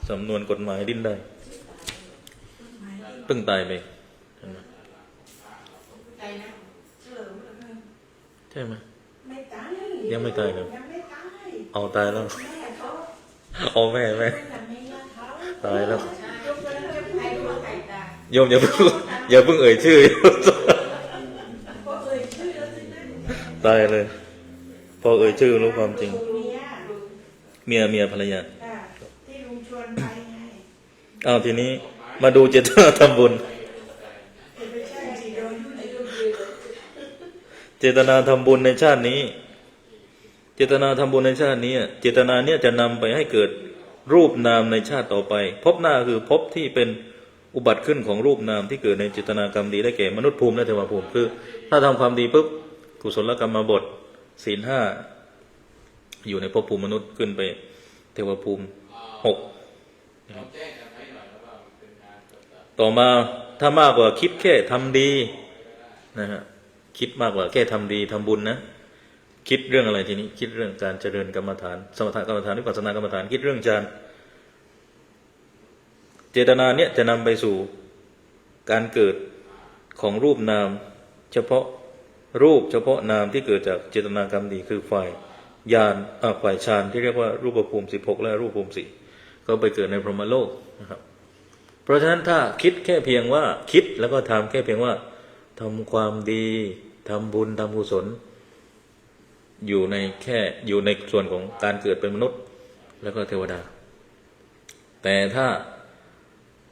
สำนวนกฎหมายดิ้นได้เพิ่งตายไปใช่ไหมยังไม่ตายเลยเอาตายแล้วเอาแม่ตายแล้วโยมอย่าเพิ่งเอ่ยชื่อตายเลยพอเอ่ยชื่อรู้ความจริงเมียภรรยาที่ลุงชวนไปไงเอาทีนี้มาดูเจตนาทำบุญเจตนาทำบุญในชาตินี้เจตนาทำบุญในชาตินี้เจตนาเนี่ยจะนำไปให้เกิดรูปนามในชาติต่อไปภพหน้าคือภพที่เป็นอุบัติขึ้นของรูปนามที่เกิดในเจตนากรรมดีได้แก่มนุษย์ภูมิและเทวภูมิคือถ้าทำความดีปุ๊บกุศลกรรมบทศีล 5อยู่ในภพภูมิมนุษย์ขึ้นไปเทวภูมิ6ต่อมาถ้ามากกว่าคิดแค่ทำดีนะฮะคิดมากกว่าแค่ทำดีทำบุญนะคิดเรื่องอะไรทีนี้คิดเรื่องการเจริญกรรมฐานสมถกรรมฐานวิปัสสนากรรมฐานคิดเรื่องฌานเจตนาเนี่ยจะนำไปสู่การเกิดของรูปนามเฉพาะรูปเฉพาะนามที่เกิดจากเจตนากรรมดีคือฝ่ายญาณฝ่ายฌานที่เรียกว่ารูปภูมิ16และรูปภูมิ4ก็ไปเกิดในพรหมโลกนะครับเพราะฉะนั้นถ้าคิดแค่เพียงว่าคิดแล้วก็ทำแค่เพียงว่าทำความดีทำบุญทำกุศลอยู่ในส่วนของการเกิดเป็นมนุษย์แล้วก็เทวดาแต่ถ้า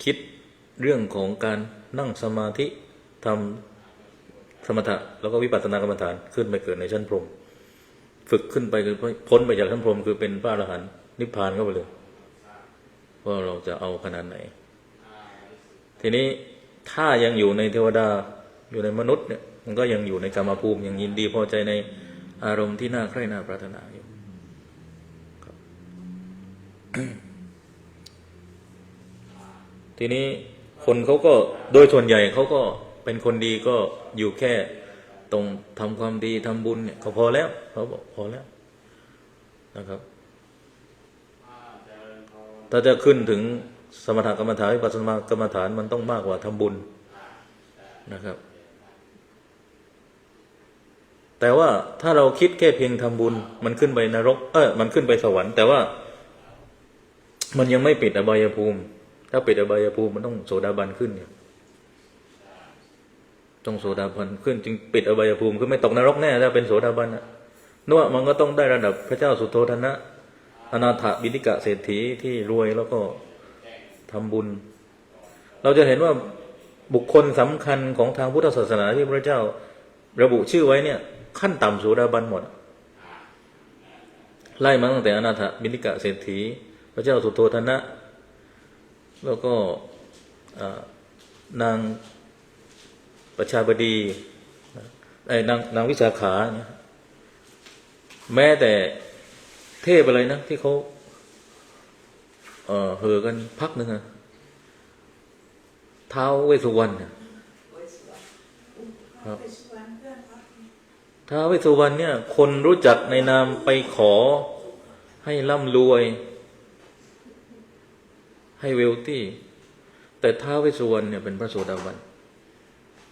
คิดเรื่องของการนั่งสมาธิทำสมถะแล้วก็วิปัสสนากรรมฐานขึ้นไปเกิดในชั้นพรหมฝึกขึ้นไปคือพ้นไปจากชั้นพรหมคือเป็นพระอรหันต์นิพพานเข้าไปเลยว่าเราจะเอาขนาดไหนทีนี้ถ้ายังอยู่ในเทวดาอยู่ในมนุษย์เนี่ยมันก็ยังอยู่ในกรรมภูมิยังยินดีพอใจในอารมณ์ที่น่าใคร่น่าปรารถนาอยู่ทีนี้คนเขาก็โดยส่วนใหญ่เขาก็เป็นคนดีก็อยู่แค่ตรงทำความดีทำบุญเนี่ยก็พอแล้วเขาบอกพอแล้วนะครับถ้าจะขึ้นถึงสมถกรรมฐานวิปัสสนากรรมฐานมันต้องมากกว่าทำบุญนะครับแต่ว่าถ้าเราคิดแค่เพียงทำบุญมันขึ้นไปนรกมันขึ้นไปสวรรค์แต่ว่ามันยังไม่ปิดอบายภูมิถ้าปิดอบายภูมิมันต้องโสดาบันขึ้นเนี่ยต้องโสดาบันขึ้นจึงปิดอบายภูมิคือไม่ตกนรกแน่ถ้าเป็นโสดาบันนึกว่ามันก็ต้องได้ระดับพระเจ้าสุโธทนะอนาถบิณฑิกะเศรษฐีที่รวยแล้วก็ทำบุญเราจะเห็นว่าบุคคลสำคัญของทางพุทธศาสนาที่พระเจ้าระบุชื่อไว้เนี่ยขั้นต่ำโสดาบันหมดไล่มาตั้งแต่อนาถบิณฑิกะเศรษฐีพระเจ้าสุโธทนะแล้วก็นางประชาบดีนางวิสาขาเนี่ยแม้แต่เทพอะไรนะที่เขาเห่อกันพักนึงท้าวเวสสุวรรณ ไปสวรรค์เพื่อนวัด ท้าวเวสสุวรรณเนี่ยคนรู้จักในนามไปขอให้ร่ำรวยให้เวลตี้แต่ท้าวเวสสุวรรณเนี่ยเป็นพระโสดาบัน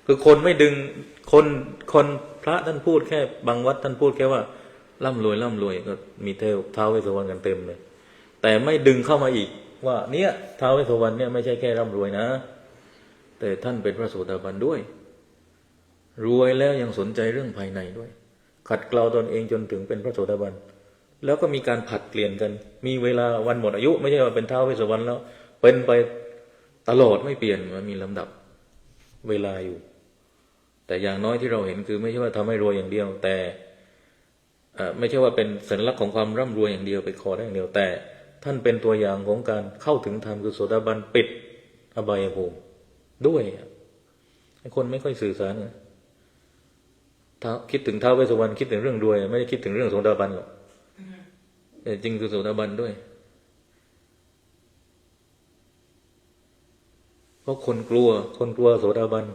คือคนไม่ดึงคนพระท่านพูดแค่บางวัดท่านพูดแค่ว่าร่ำรวยก็มีท้าวเวสสุวรรณกันเต็มเลยแต่ไม่ดึงเข้ามาอีกว่าเนี่ยท้าวเวสสุวรรณเนี่ยไม่ใช่แค่ร่ำรวยนะแต่ท่านเป็นพระโสดาบันด้วยรวยแล้วยังสนใจเรื่องภายในด้วยขัดเกลาตนเองจนถึงเป็นพระโสดาบันแล้วก็มีการผัดเปลี่ยนกันมีเวลาวันหมดอายุไม่ใช่ว่าเป็นท้าวเวสสุวรรณแล้วเป็นไปตลอดไม่เปลี่ยนมันมีลำดับเวลาอยู่แต่อย่างน้อยที่เราเห็นคือไม่ใช่ว่าทำให้รวยอย่างเดียวแต่ไม่ใช่ว่าเป็นสัญลักษณ์ของความร่ำรวยอย่างเดียวไปขอได้อย่างเดียวแต่ท่านเป็นตัวอย่างของการเข้าถึงธรรมคือโสดาบันปิดอบายภูมิด้วยให้คนไม่ค่อยสื่อสารนะคิดถึงท้าวเวสสุวรรณคิดถึงเรื่องรวยไม่ได้คิดถึงเรื่องโสดาบันหรอกแต่จริงคือโสดาบันด้วยเพราะคนกลัวโสดาบัน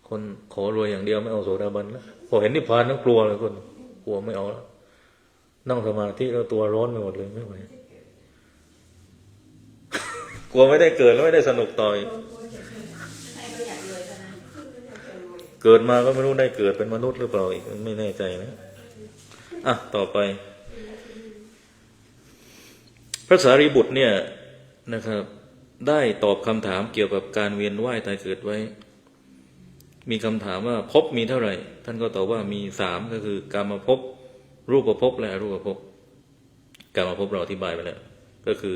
คนขอรวยอย่างเดียวไม่เอาโสดาบันแล้วพอเห็นนิพพานแล้วกลัวเลยคนกลัวไม่เอาแล้วนั่งสมาธิแล้วตัวร้อนไปหมดเลยไม่ไหวกลัวไม่ได้เกิดแล้วไม่ได้สนุกต่อยเกิดมาก็ไม่รู้ได้เกิดเป็นมนุษย์หรือเปล่าอีกไม่แน่ใจนะต่อไปพระสารีบุตรเนี่ยนะครับได้ตอบคำถามเกี่ยวกับการเวียนว่ายตายเกิดไว้มีคำถามว่าภพมีเท่าไหร่ท่านก็ตอบว่ามี3ก็คือกามภพรูปภพและอรูปภพกามภพเราอธิบายไปแล้วก็คือ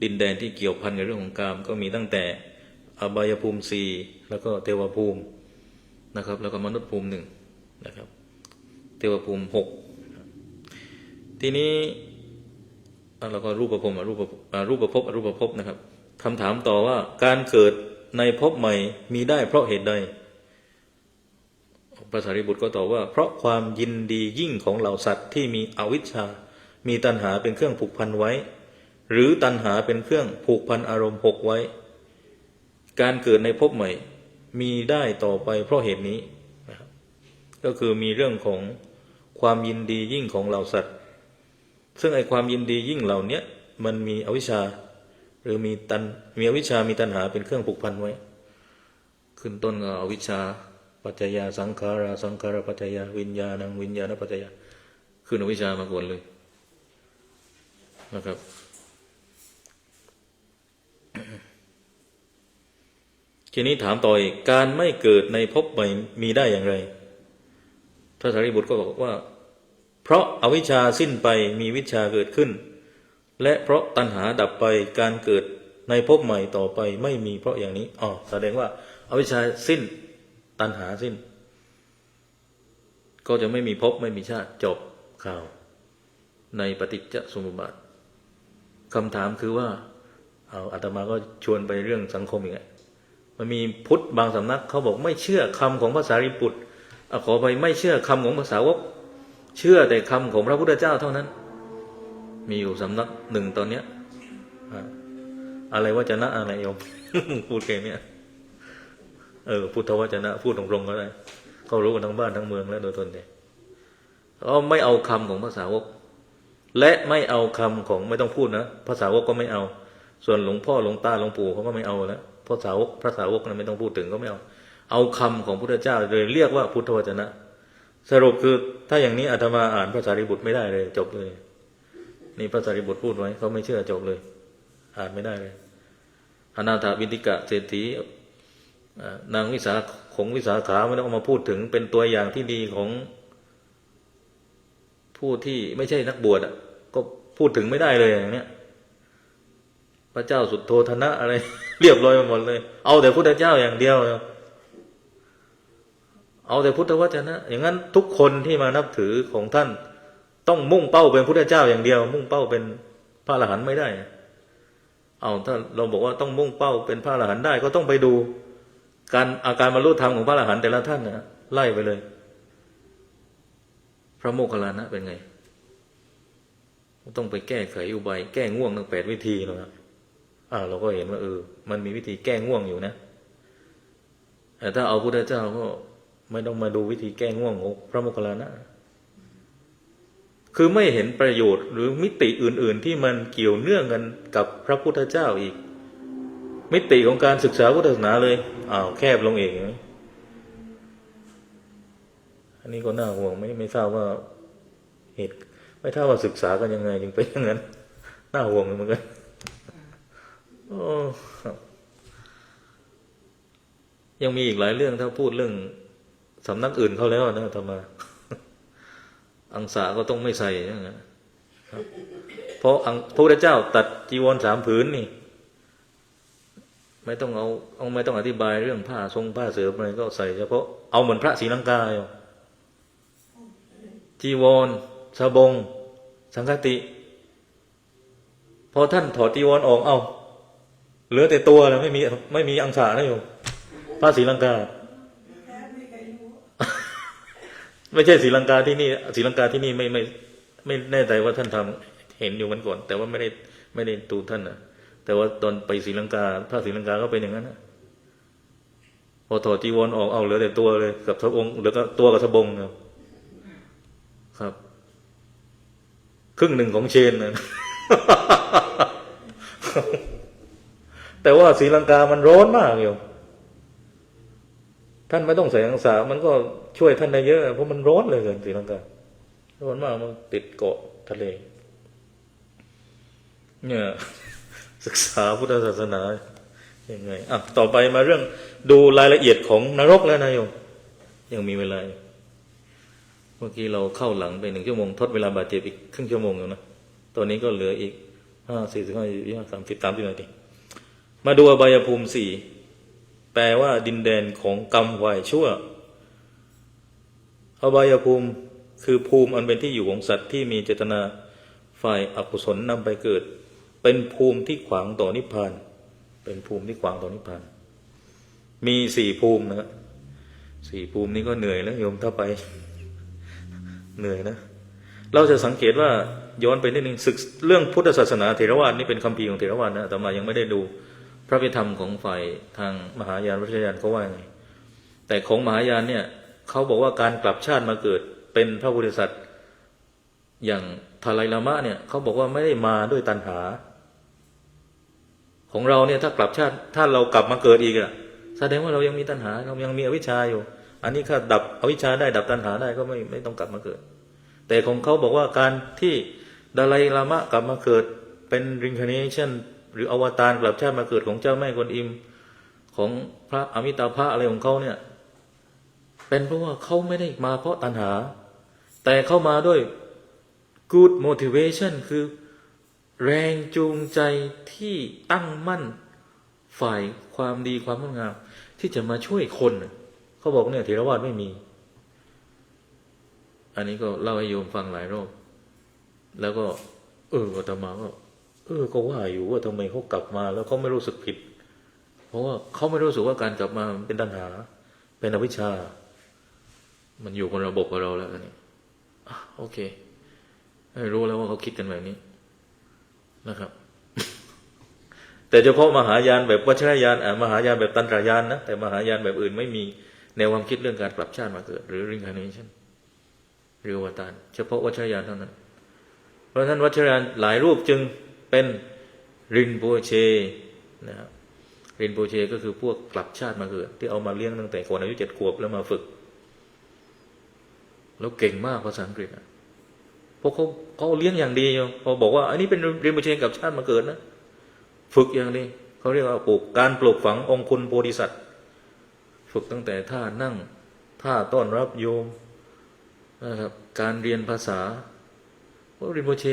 ดินแดนที่เกี่ยวพันกับเรื่องของกามก็มีตั้งแต่อบายภูมิ4แล้วก็เทวภูมินะครับแล้วก็มนุษย์ภูมิ1นะครับเทวภูมิ6ทีนี้แล้วก็รูปภพอรูปภพนะครับคำถามต่อว่าการเกิดในภพใหม่มีได้เพราะเหตุใดพระสารีบุตรก็ตอบว่าเพราะความยินดียิ่งของเหล่าสัตว์ที่มีอวิชชามีตัณหาเป็นเครื่องผูกพันไว้หรือตัณหาเป็นเครื่องผูกพันอารมณ์6ไว้การเกิดในภพใหม่มีได้ต่อไปเพราะเหตุนี้นะครับก็คือมีเรื่องของความยินดียิ่งของเหล่าสัตว์ซึ่งไอ้ความยินดียิ่งเหล่านี้มันมีอวิชชาหรือมีอวิชชามีตัณหาเป็นเครื่องผูกพันไว้ขึ้นต้นก็อวิชชาปัจจยาสังขารปัจจยาวิญญาณปัจจยาขึ้นอวิชชามาก่อนเลยนะครับทีนี้ถามต่ออีกการไม่เกิดในภพใหม่มีได้อย่างไรพระสารีบุตรก็บอกว่าเพราะอวิชชาสิ้นไปมีวิชชาเกิดขึ้นและเพราะตัณหาดับไปการเกิดในภพใหม่ต่อไปไม่มีเพราะอย่างนี้แสดงว่าอวิชชาสิ้นตัณหาสิ้นก็จะไม่มีภพไม่มีชาติจบข่าวในปฏิจจสมุปบาทคำถามคือว่าอาตมาก็ชวนไปเรื่องสังคมอีกมันมีพุทธบางสำนักเขาบอกไม่เชื่อคำของพระสารีบุตรขอไปไม่เชื่อคำของภาษาวกเชื่อแต่คำของพระพุทธเจ้าเท่านั้นมีอยู่สำนักหนึ่งตอนเนี้ยอะไรวจนะอะไรโยม พูดแค่นี้พุทธวจนะพูดตรงๆก็ได้เขารู้กันทั้งบ้านทั้งเมืองแล้วโดยตนเองเขาไม่เอาคำของภาษาวกและไม่เอาคำของไม่ต้องพูดนะภาษาวกก็ไม่เอาส่วนหลวงพ่อหลวงตาหลวงปู่เขาก็ไม่เอาแล้วพระสาวกนั้นไม่ต้องพูดถึงก็ไม่เอาคำของพุทธเจ้าเลยเรียกว่าพุทธวจนะสรุปคือถ้าอย่างนี้อาตมาอ่านพระสารีบุตรไม่ได้เลยจบเลยนี่พระสารีบุตรพูดไว้เขาไม่เชื่อจบเลยอ่านไม่ได้เลยอนาถบิณฑิกะเศรษฐีนางวิสาขาไม่ต้องเอามาพูดถึงเป็นตัวอย่างที่ดีของผู้ที่ไม่ใช่นักบวชก็พูดถึงไม่ได้เลยอย่างเนี้ยพระเจ้าสุโธทนะอะไร เรียบร้อยหมดเลยเอาแต่พุทธเจ้าอย่างเดียวเอาแต่พุทธวจนะอย่างนั้นทุกคนที่มานับถือของท่านต้องมุ่งเป้าเป็นพุทธเจ้าอย่างเดียวมุ่งเป้าเป็นพระอรหันต์ไม่ได้ถ้าเราบอกว่าต้องมุ่งเป้าเป็นพระอรหันต์ได้ก็ต้องไปดูอาการบรรลุธรรมของพระอรหันต์แต่ละท่านนะไล่ไปเลยพระโมคคัลลานะเป็นไงต้องไปแก้ไขอุบายแก้ง่วงตั้ง8 วิธีแล้วนะเราก็เห็นว่ามันมีวิธีแก้ง่วงอยู่นะแต่ถ้าเอาพุทธเจ้าก็ ไม่ต้องมาดูวิธีแก้ง่วงของพระโมคคัลลานะ คือไม่เห็นประโยชน์หรือมิติอื่นๆที่มันเกี่ยวเนื่องกันกับพระพุทธเจ้าอีก มิติของการศึกษาพุทธศาสนาเลยแคบลงเองอันนี้ก็น่าห่วงไม่ทราบว่าเหตุไม่ทราบว่าศึกษากันยังไงจึงเป็นอย่างนั้นน่าห่วงเหมือนกันยังมีอีกหลายเรื่องถ้าพูดเรื่องสำนักอื่นเขาแล้วนะธรรมาอังสาก็ต้องไม่ใส่อย่างนั้นเพราะพระพุทธเจ้าตัดจีวร3 ผืนนี่ไม่ต้องไม่ต้องอธิบายเรื่องผ้าผ้าเสืออะไรก็ใส่เฉพาะเอาเหมือนพระศรีลังกาอยู่จีวรสบงสังฆติพอท่านถอดจีวรออกเหลือแต่ตัวแล้วไม่มีอังสาแล้วอยู่พระศรีลังกาไม่ใช่ศรีลังกาที่นี่ศรีลังกาที่นี่ไม่แน่ใจว่าท่านทำเห็นอยู่มันก่อนแต่ว่าไม่ได้ตูท่านนะแต่ว่าตอนไปศรีลังกาพระศรีลังกาก็เป็นอย่างนั้นนะพอถอดจีวรออกเหลือแต่ตัวเลยกับสบงเหลือก็ตัวกับสบงครับครึ่งหนึ่งของเชนนะแต่ว่าศรีลังกามันร้อนมากอยู่ท่านไม่ต้องใส่อังสามันก็ช่วยท่านได้เยอะเพราะมันร้อนเลยเกินศรีลังการ้อนมากมันติดเกาะทะเลเนี่ยศึกษาพุทธศาสนายังไงต่อไปมาเรื่องดูรายละเอียดของนรกแล้วนะโยมยังมีเวลาเมื่อกี้เราเข้าหลังไป1 ชั่วโมงทดเวลาบาดเจ็บอีกครึ่งชั่วโมงอยู่นะตอนนี้ก็เหลืออีก30 นาทีมาดูอบายภูมิ4แปลว่าดินแดนของกรรมวายชั่วอบายภูมิคือภูมิอันเป็นที่อยู่ของสัตว์ที่มีเจตนาฝ่ายอกุศลนำไปเกิดเป็นภูมิที่ขวางต่อนิพพานเป็นภูมิที่ขวางต่อนิพพานมี4 ภูมินะ4 ภูมินี้ก็เหนื่อยแล้วโยมถ้าไปเหนื่อยนะเราจะสังเกตว่าย้อนไปนิดนึงศึกเรื่องพุทธศาสนาเถรวาทนี่เป็นคัมภีร์ของเถรวาทนะแต่มายังไม่ได้ดูพระพิธรรมของฝ่ายทางมหายานวัชรยานเขาว่าไงแต่ของมหายานเนี่ยเขาบอกว่าการกลับชาติมาเกิดเป็นพระโพธิสัตว์อย่างทาไลลามะเนี่ยเขาบอกว่าไม่ได้มาด้วยตัณหาของเราเนี่ยถ้ากลับชาติถ้าเรากลับมาเกิดอีกแสดงว่าเรายังมีตัณหาเรายังมีอวิชชาอยู่อันนี้ถ้าดับอวิชชาได้ดับตัณหาได้ก็ไม่ต้องกลับมาเกิดแต่ของเขาบอกว่าการที่ดาไลลามะกลับมาเกิดเป็น reincarnation หรืออวตารกลับชาติมาเกิดของเจ้าแม่กวนอิมของพระอมิตาภะอะไรของเขาเนี่ยเป็นเพราะว่าเขาไม่ได้มาเพราะตัณหาแต่เข้ามาด้วย good motivation คือแรงจูงใจที่ตั้งมั่นฝ่ายความดีความงดงามที่จะมาช่วยคนเขาบอกเนี่ยเถรวาทไม่มีอันนี้ก็เล่าให้โยมฟังหลายรอบแล้วก็อาตมาก็ก็ว่าอยู่ว่าทำไมเขากลับมาแล้วเขาไม่รู้สึกผิดเพราะว่าเขาไม่รู้สึกว่าการกลับมาเป็นตัณหาเป็นอวิชชามันอยู่คนระบบกับเราแล้วอันนี้โอเครู้แล้วว่าเขาคิดกันแบบนี้นะครับแต่เฉพาะมหายานแบบวัชรยานมหายานแบบตันตรายานนะแต่มหายานแบบอื่นไม่มีแนวความคิดเรื่องการกลับชาติมาเกิดหรือ reincarnation หรืออวตารเฉพาะวัชรยานเท่านั้นเพราะฉะนั้นวัชรยานหลายรูปจึงเป็นรินโปเชนะครับรินโปเชก็คือพวกกลับชาติมาเกิดที่เอามาเลี้ยงตั้งแต่ก่อนอายุ7 ขวบแล้วมาฝึกแล้วเก่งมากภาษาอังกฤษเพราะเขาเลี้ยงอย่างดีอยู่พอบอกว่าอันนี้เป็นรินโปเชกลับชาติมาเกิดนะฝึกอย่างนี้เขาเรียกว่าการปลูกฝังองคุณโพธิสัตว์ฝึกตั้งแต่ท่านั่งท่าต้อนรับโยมนะครับการเรียนภาษาพวกรินโปเช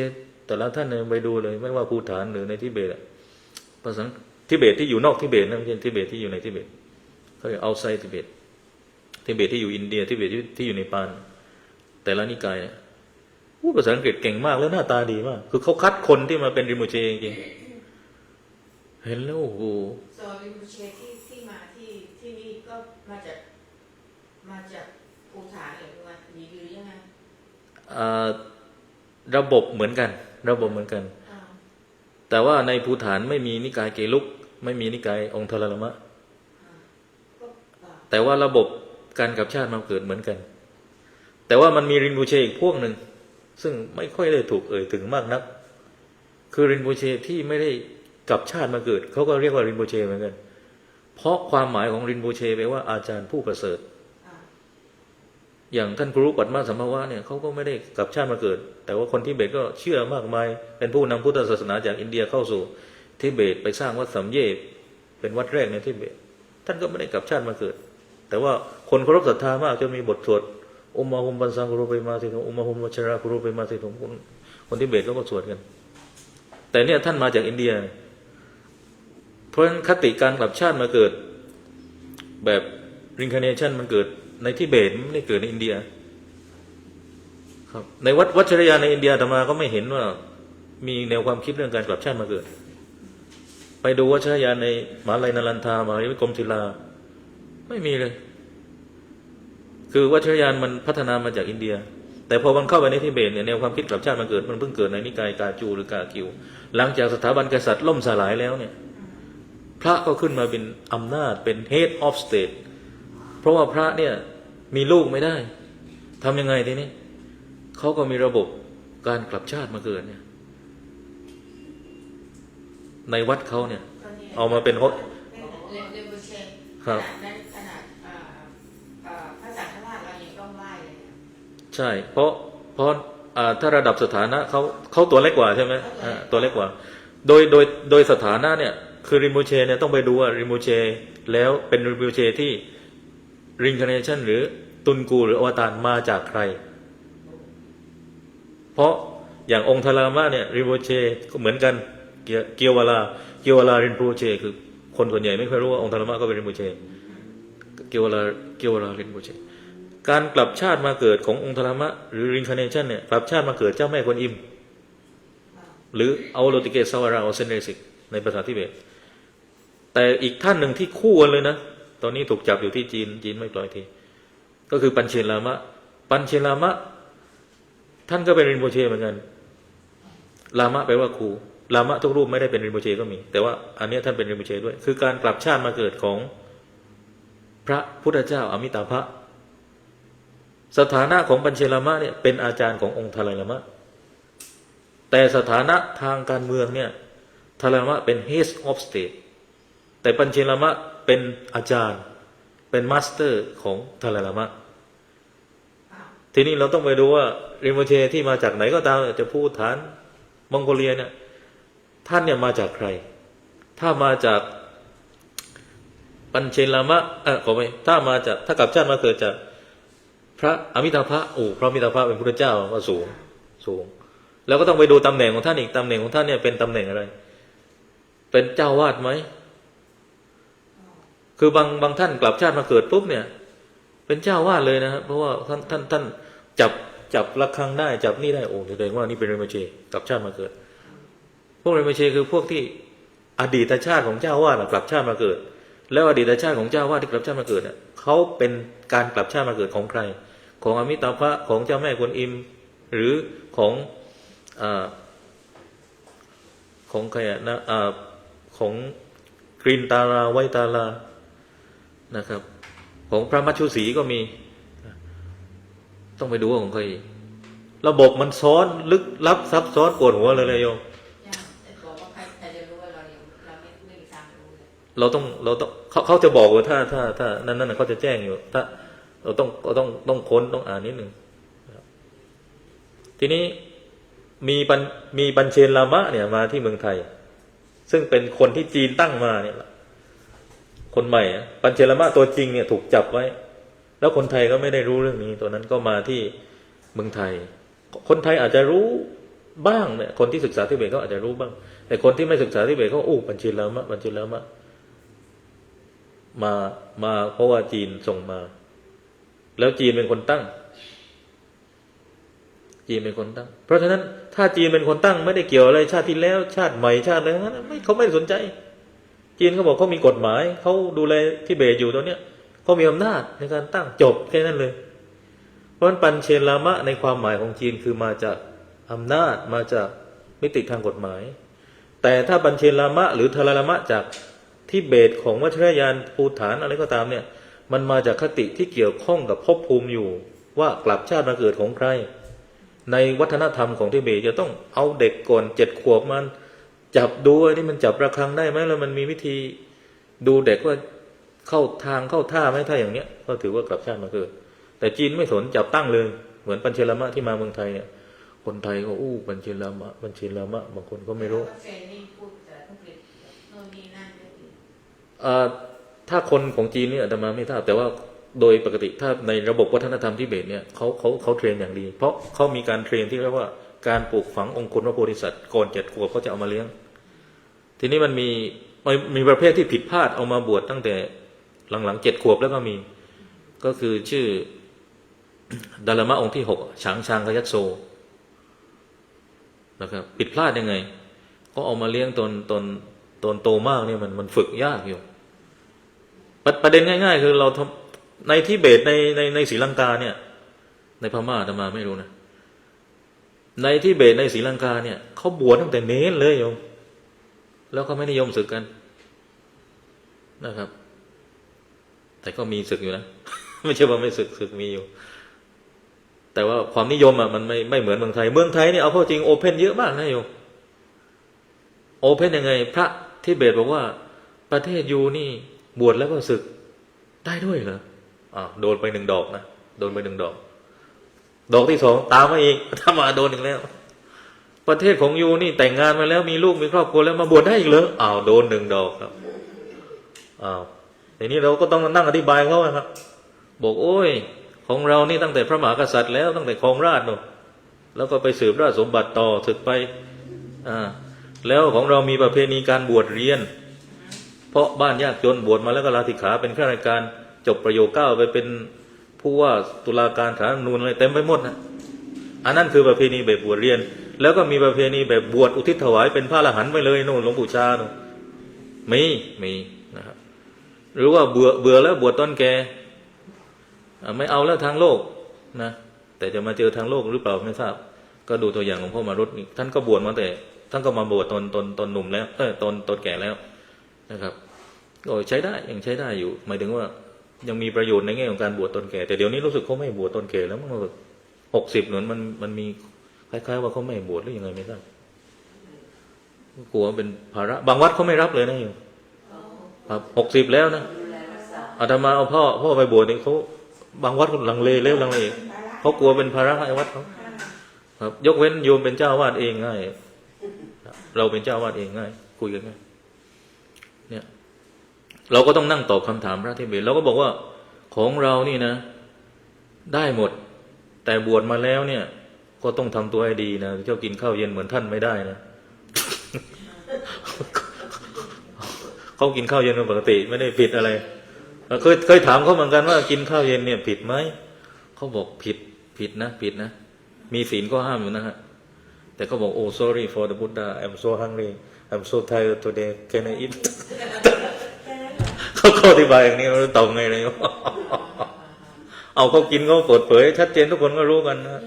แต่ละท่านไปดูเลยไม่ว่าภูฏานหรือในทิเบตภาษาทิเบตที่อยู่นอกทิเบตนะไม่ใช่ทิเบตที่อยู่ในทิเบตเขาเรียก outside ทิเบตที่อยู่อินเดียทิเบตที่อยู่ในปานแต่ละนิกายพูดภาษาอังกฤษเก่งมากแล้วหน้าตาดีมากคือเขาคัดคนที่มาเป็นรินโปเชจริงเห็นแล้วโอ้โหรินโปเชที่มาที่นี่ก็มาจากภูฏานหรือยังไงระบบเหมือนกันแต่ว่าในภูฏานไม่มีนิกายเกลุกไม่มีนิกายองค์ทรลมะแต่ว่าระบบ การกลับชาติมาเกิดเหมือนกัน แต่ว่ามันมีรินโบเชอีกพวกหนึ่งซึ่งไม่ค่อยได้ถูกเอ่ยถึงมากนักคือรินโบเชที่ไม่ได้กลับชาติมาเกิดเขาก็เรียกว่ารินโบเชเหมือนกันเพราะความหมายของรินโบเชแปลว่าอาจารย์ผู้ประเสริฐอย่างท่านครูปัตมาสัมภวะเนี่ยเขาก็ไม่ได้กลับชาติมาเกิดแต่ว่าคนทิเบตก็เชื่อมากมายเป็นผู้นำพุทธศาสนาจากอินเดียเข้าสู่ทิเบตไปสร้างวัดสัมเยบเป็นวัดแรกในทิเบตท่านก็ไม่ได้กลับชาติมาเกิดแต่ว่าคนเคารพศรัทธามากจนมีบทสวดอุมมาหุมบันซังกุรุไปมาสิทงอุมมาหุมวัชรากุรุไปมาสิทงคนทิเบตก็สวดกันแต่เนี่ยท่านมาจากอินเดียเพราะฉะนั้นคติการกลับชาติมาเกิดแบบ reincarnation มันเกิดในทิเบตไม่ได้เกิดในอินเดียครับในวัชรยานในอินเดียอาตมาก็ไม่เห็นว่ามีแนวความคิดเรื่องการกลับชาติมาเกิดไปดูวัชรยานในมหาลัยนารันทามหาวิทยาลัยกรมศิลาไม่มีเลยคือวัชรยานมันพัฒนามาจากอินเดียแต่พอมันเข้าไปในทิเบตเนี่ยแนวความคิดกลับชาติมาเกิดมันเพิ่งเกิดในนิกายกาจูหรือกากิวหลังจากสถาบันกษัตริย์ล่มสลายแล้วเนี่ยพระก็ขึ้นมาเป็นอำนาจเป็น head of state เพราะว่าพระเนี่ยมีลูกไม่ได้ทำยังไงทีนี้เขาก็มีระบบการกลับชาติมาเกิดเนี่ยในวัดเขาเนี่ยเอามาเป็นฮดครับขนาดพระสังฆราชเรายังต้องไหว้เลยใช่เพราะถ้าระดับสถานะเขาตัวเล็กกว่าใช่ไหมตัวเล็กกว่าโดยสถานะเนี่ยคือรินโบเชเนี่ยต้องไปดูว่ารินโบเชแล้วเป็นรินโบเชที่ reincarnation หรือตุนกูหรืออวตารมาจากใครเพราะอย่างองค์ทารามะเนี่ยรินโบเชก็เหมือนกันเกียววาลารินโบเชคือคนส่วนใหญ่ไม่ค่อยรู้ว่าองค์ทารามะก็เป็นรินโบเชเกียววาลารินโบเชการกลับชาติมาเกิดขององค์ทารามะหรือ reincarnation เนี่ยกลับชาติมาเกิดเจ้าแม่กวนอิมหรือเอาโลติเกสสวาราออเซนเรสิกในภาษาทิเบตแต่อีกท่านหนึ่งที่คู่กันเลยนะตอนนี้ถูกจับอยู่ที่จีนไม่ปล่อยทีก็คือปัญเชลามะท่านก็เป็นรินโบเชเหมือนกันลามะแปลว่าครูลามะทุกรูปไม่ได้เป็นรินโบเชก็มีแต่ว่าอันนี้ท่านเป็นรินโบเชด้วยคือการกลับชาติมาเกิดของพระพุทธเจ้าอมิตาภะสถานะของปัญเชลามะเนี่ยเป็นอาจารย์ขององค์ทารายามะแต่สถานะทางการเมืองเนี่ยทารายามะเป็น head of state แต่ปัญเชลามะเป็นอาจารย์เป็นมาสเตอร์ของทารายามะทีนี้เราต้องไปดูว่ารินโบเชที่มาจากไหนก็ตามจะพูดฐานมองโกเลียเนี่ยท่านเนี่ยมาจากใครถ้ามาจากปัญเชลามะขอไปถ้ากลับชาติมาเกิดจากพระอมิตาภะพระอมิตาภะเป็นพระเจ้าก็สูงแล้วก็ต้องไปดูตำแหน่งของท่านอีกตำแหน่งของท่านเนี่ยเป็นตำแหน่งอะไรเป็นเจ้าวาดไหมคือบางท่านกลับชาติมาเกิดปุ๊บเนี่ยเป็นเจ้าวาดเลยนะครับเพราะว่าท่านจับระฆังได้จับนี่ได้แสดงว่านี่เป็นเรมเชกลับชาติมาเกิดพวกเรมเชคือพวกที่อดีตชาติของเจ้าวาดกลับชาติมาเกิดแล้วอดีตชาติของเจ้าวาดที่กลับชาติมาเกิดเนี่ยเขาเป็นการกลับชาติมาเกิดของใครของอมิตาภะของเจ้าแม่กวนอิมหรือของใครนะของกรินตาราไวตารานะครับของพระมัชชุศรีก็มีต้องไปดูว่าของใครระบบมันซ้อนลึกลับซับซ้อนปวดหัวเลยโยมเราต้องเขาจะบอกว่าถ้านั่นเขาจะแจ้งอยู่ถ้าเราต้องค้นต้องอ่านนิดหนึ่งทีนี้มีปัญเชนลามะเนี่ยมาที่เมืองไทยซึ่งเป็นคนที่จีนตั้งมาเนี่ยคนใหม่ปัญเชนลามะตัวจริงเนี่ยถูกจับไว้แล้วคนไทยก็ไม่ได้รู้เรื่องนี้ตัวนั้นก็มาที่เมืองไทยคนไทยอาจจะรู้บ้างเนี่ยคนที่ศึกษาทิเบตเขาอาจจะรู้บ้างแต่คนที่ไม่ศึกษาทิเบตเขาปัญเชนลามะมาเพราะว่าจีนส่งมาแล้วจีนเป็นคนตั้งเพราะฉะนั้นถ้าจีนเป็นคนตั้งไม่ได้เกี่ยวอะไรชาติที่แล้วชาติใหม่ชาติอะไรนั้นเขาไม่สนใจจีนเขาบอกเขามีกฎหมายเขาดูแลทิเบตอยู่ตอนเนี้ยเขามีอำนาจในการตั้งจบแค่นั้นเลยเพราะฉะนั้นปัญเชนลามะในความหมายของจีนคือมาจากอำนาจมาจากมิติทางกฎหมายแต่ถ้าปัญเชนลามะหรือทารายามะจากทิเบตของวัชรยานภูฐานอะไรก็ตามเนี่ย มันมาจากคติที่เกี่ยวข้องกับภพภูมิอยู่ว่ากลับชาติมาเกิดของใครในวัฒนธรรมของทิเบตจะต้องเอาเด็กก่อน7 ขวบมันจับดูไอ้นี่มันจับระฆังได้ไหมแล้วมันมีวิธีดูเด็กว่าเข้าทางเข้าท่าไหมถ้าอย่างเนี้ยก็ถือว่ากลับชาติมาเกิดแต่จีนไม่สนจับตั้งเลยเหมือนปัญเชลามะที่มาเมืองไทยเนี่ยคนไทยก็ปัญเชลามะปัญเชลามะบางคนก็ไม่รู้ถ้าคนของจีนเนี่ยอาตมาไม่ทราบแต่ว่าโดยปกติถ้าในระบบวัฒนธรรมทิเบตเนี่ยเขาเทรนอย่างดีเพราะเขามีการเทรนที่เรียกว่าการปลูกฝังองค์คุณพระโพธิสัตว์ก่อน7 ขวบเขาจะเอามาเลี้ยงทีนี้มันมีประเภทที่ผิดพลาดเอามาบวชตั้งแต่หลังๆ7 ขวบแล้วก็มีก็คือชื่อดาลามะองค์ที่6ฉางชางกยัตโซนะครับผิดพลาดยังไงก็เอามาเลี้ยงตอนโตมากเนี่ยมันฝึกยากอยู่ประเด็นง่ายๆคือเราในทิเบตในศรีลังกาเนี่ยในพม่าอาตมาไม่รู้นะในทิเบตในศรีลังกาเนี่ยเขาบวชตั้งแต่เน้นเลยโยมแล้วเขาไม่นิยมศึกกันนะครับแต่ก็มีศึกอยู่นะ ไม่ใช่ว่าไม่ศึกมีอยู่แต่ว่าความนิยมมันไม่เหมือนเมืองไทยเนี่ยเอาเข้าจริงโอเพ่นเยอะมากนะโยมโอเพ่นยังไงพระทิเบตบอกว่าประเทศยูนี่บวชแล้วก็ศึกได้ด้วยเหรอโดนไป1 ดอกนะโดนไป1 ดอกดอกที่2ตามมาอีกถ้ามาโดนอีกแล้วประเทศของยูนี่แต่งงานมาแล้วมีลูกมีครอบครัวแล้วมาบวชได้อีกเหรอโดน1 ดอกครับทีนี้เราก็ต้องนั่งอธิบายเขาครับบอกโอ้ยของเรานี่ตั้งแต่พระมหากษัตริย์แล้วตั้งแต่ครองราชย์เนาะแล้วก็ไปสืบราชสมบัติต่อศึกไปแล้วของเรามีประเพณีการบวชเรียนเพราะบ้านยากจนบวชมาแล้วก็ลาสิกขาเป็นข้าราชการจบประโยค9ไปเป็นผู้ว่าตุลาการศาลรัฐธรรมนูญอะไรเต็มไปหมดนะอันนั้นคือประเพณีแบบบวชเรียนแล้วก็มีประเพณีแบบบวชอุทิศถวายเป็นพระอรหันต์ไปเลยโน่นหลวงปู่ชาโน่นมีนะครับหรือว่าเบื่อแล้วบวชตอนแก่ไม่เอาแล้วทางโลกนะแต่จะมาเจอทางโลกหรือเปล่าไม่ทราบก็ดูตัวอย่างของพ่อมารุตนี่ท่านก็บวชมาแต่ท่านก็มาบวชตอนหนุ่มแล้วตอนแก่แล้วนะครับก็ใช้ได้ยังใช้ได้อยู่หมายถึงว่ายังมีประโยชน์ในแง่ของการบวชตอนแก่แต่เดี๋ยวนี้รู้สึกเขาไม่บวชตอนแก่แล้วมั้ง60เหมือนมันมีคล้ายๆว่าเขาไม่บวชหรือยังไงไม่ทราบกลัวเป็นภาระบางวัดเขาไม่รับเลยนะอยู่ครับ60แล้วนะอาตมาเอาพ่อไปบวชนี่เขาบางวัดลังเลเขากลัวเป็นภาระให้วัดเขาครับยกเว้นโยมเป็นเจ้าวาดเองง่ายเราเป็นเจ้าวาดเองง่ายคุยกันง่ายเนี่ยเราก็ต้องนั่งตอบคำถามพระทิเบตเราก็บอกว่าของเรานี่นะได้หมดแต่บวชมาแล้วเนี่ยก็ต้องทำตัวให้ดีนะเจ้ากินข้าวเย็นเหมือนท่านไม่ได้นะ เขากินข้าวเย็นเป็นปกติไม่ได้ผิดอะไรเคยถามเขาเหมือนกันว่ากินข้าวเย็นเนี่ยผิดไหมเขาบอกผิดนะมีศีลก็ห้ามอยู่นะฮะแต่เขาบอกsorry for the Buddha I'm so hungry I'm so tired today can I eat เขาอธิบายอย่างนี้เราตอบไงเลย เอาเขากินเขาเปิดเผยชัดเจนทุกคนก็รู้กันนะ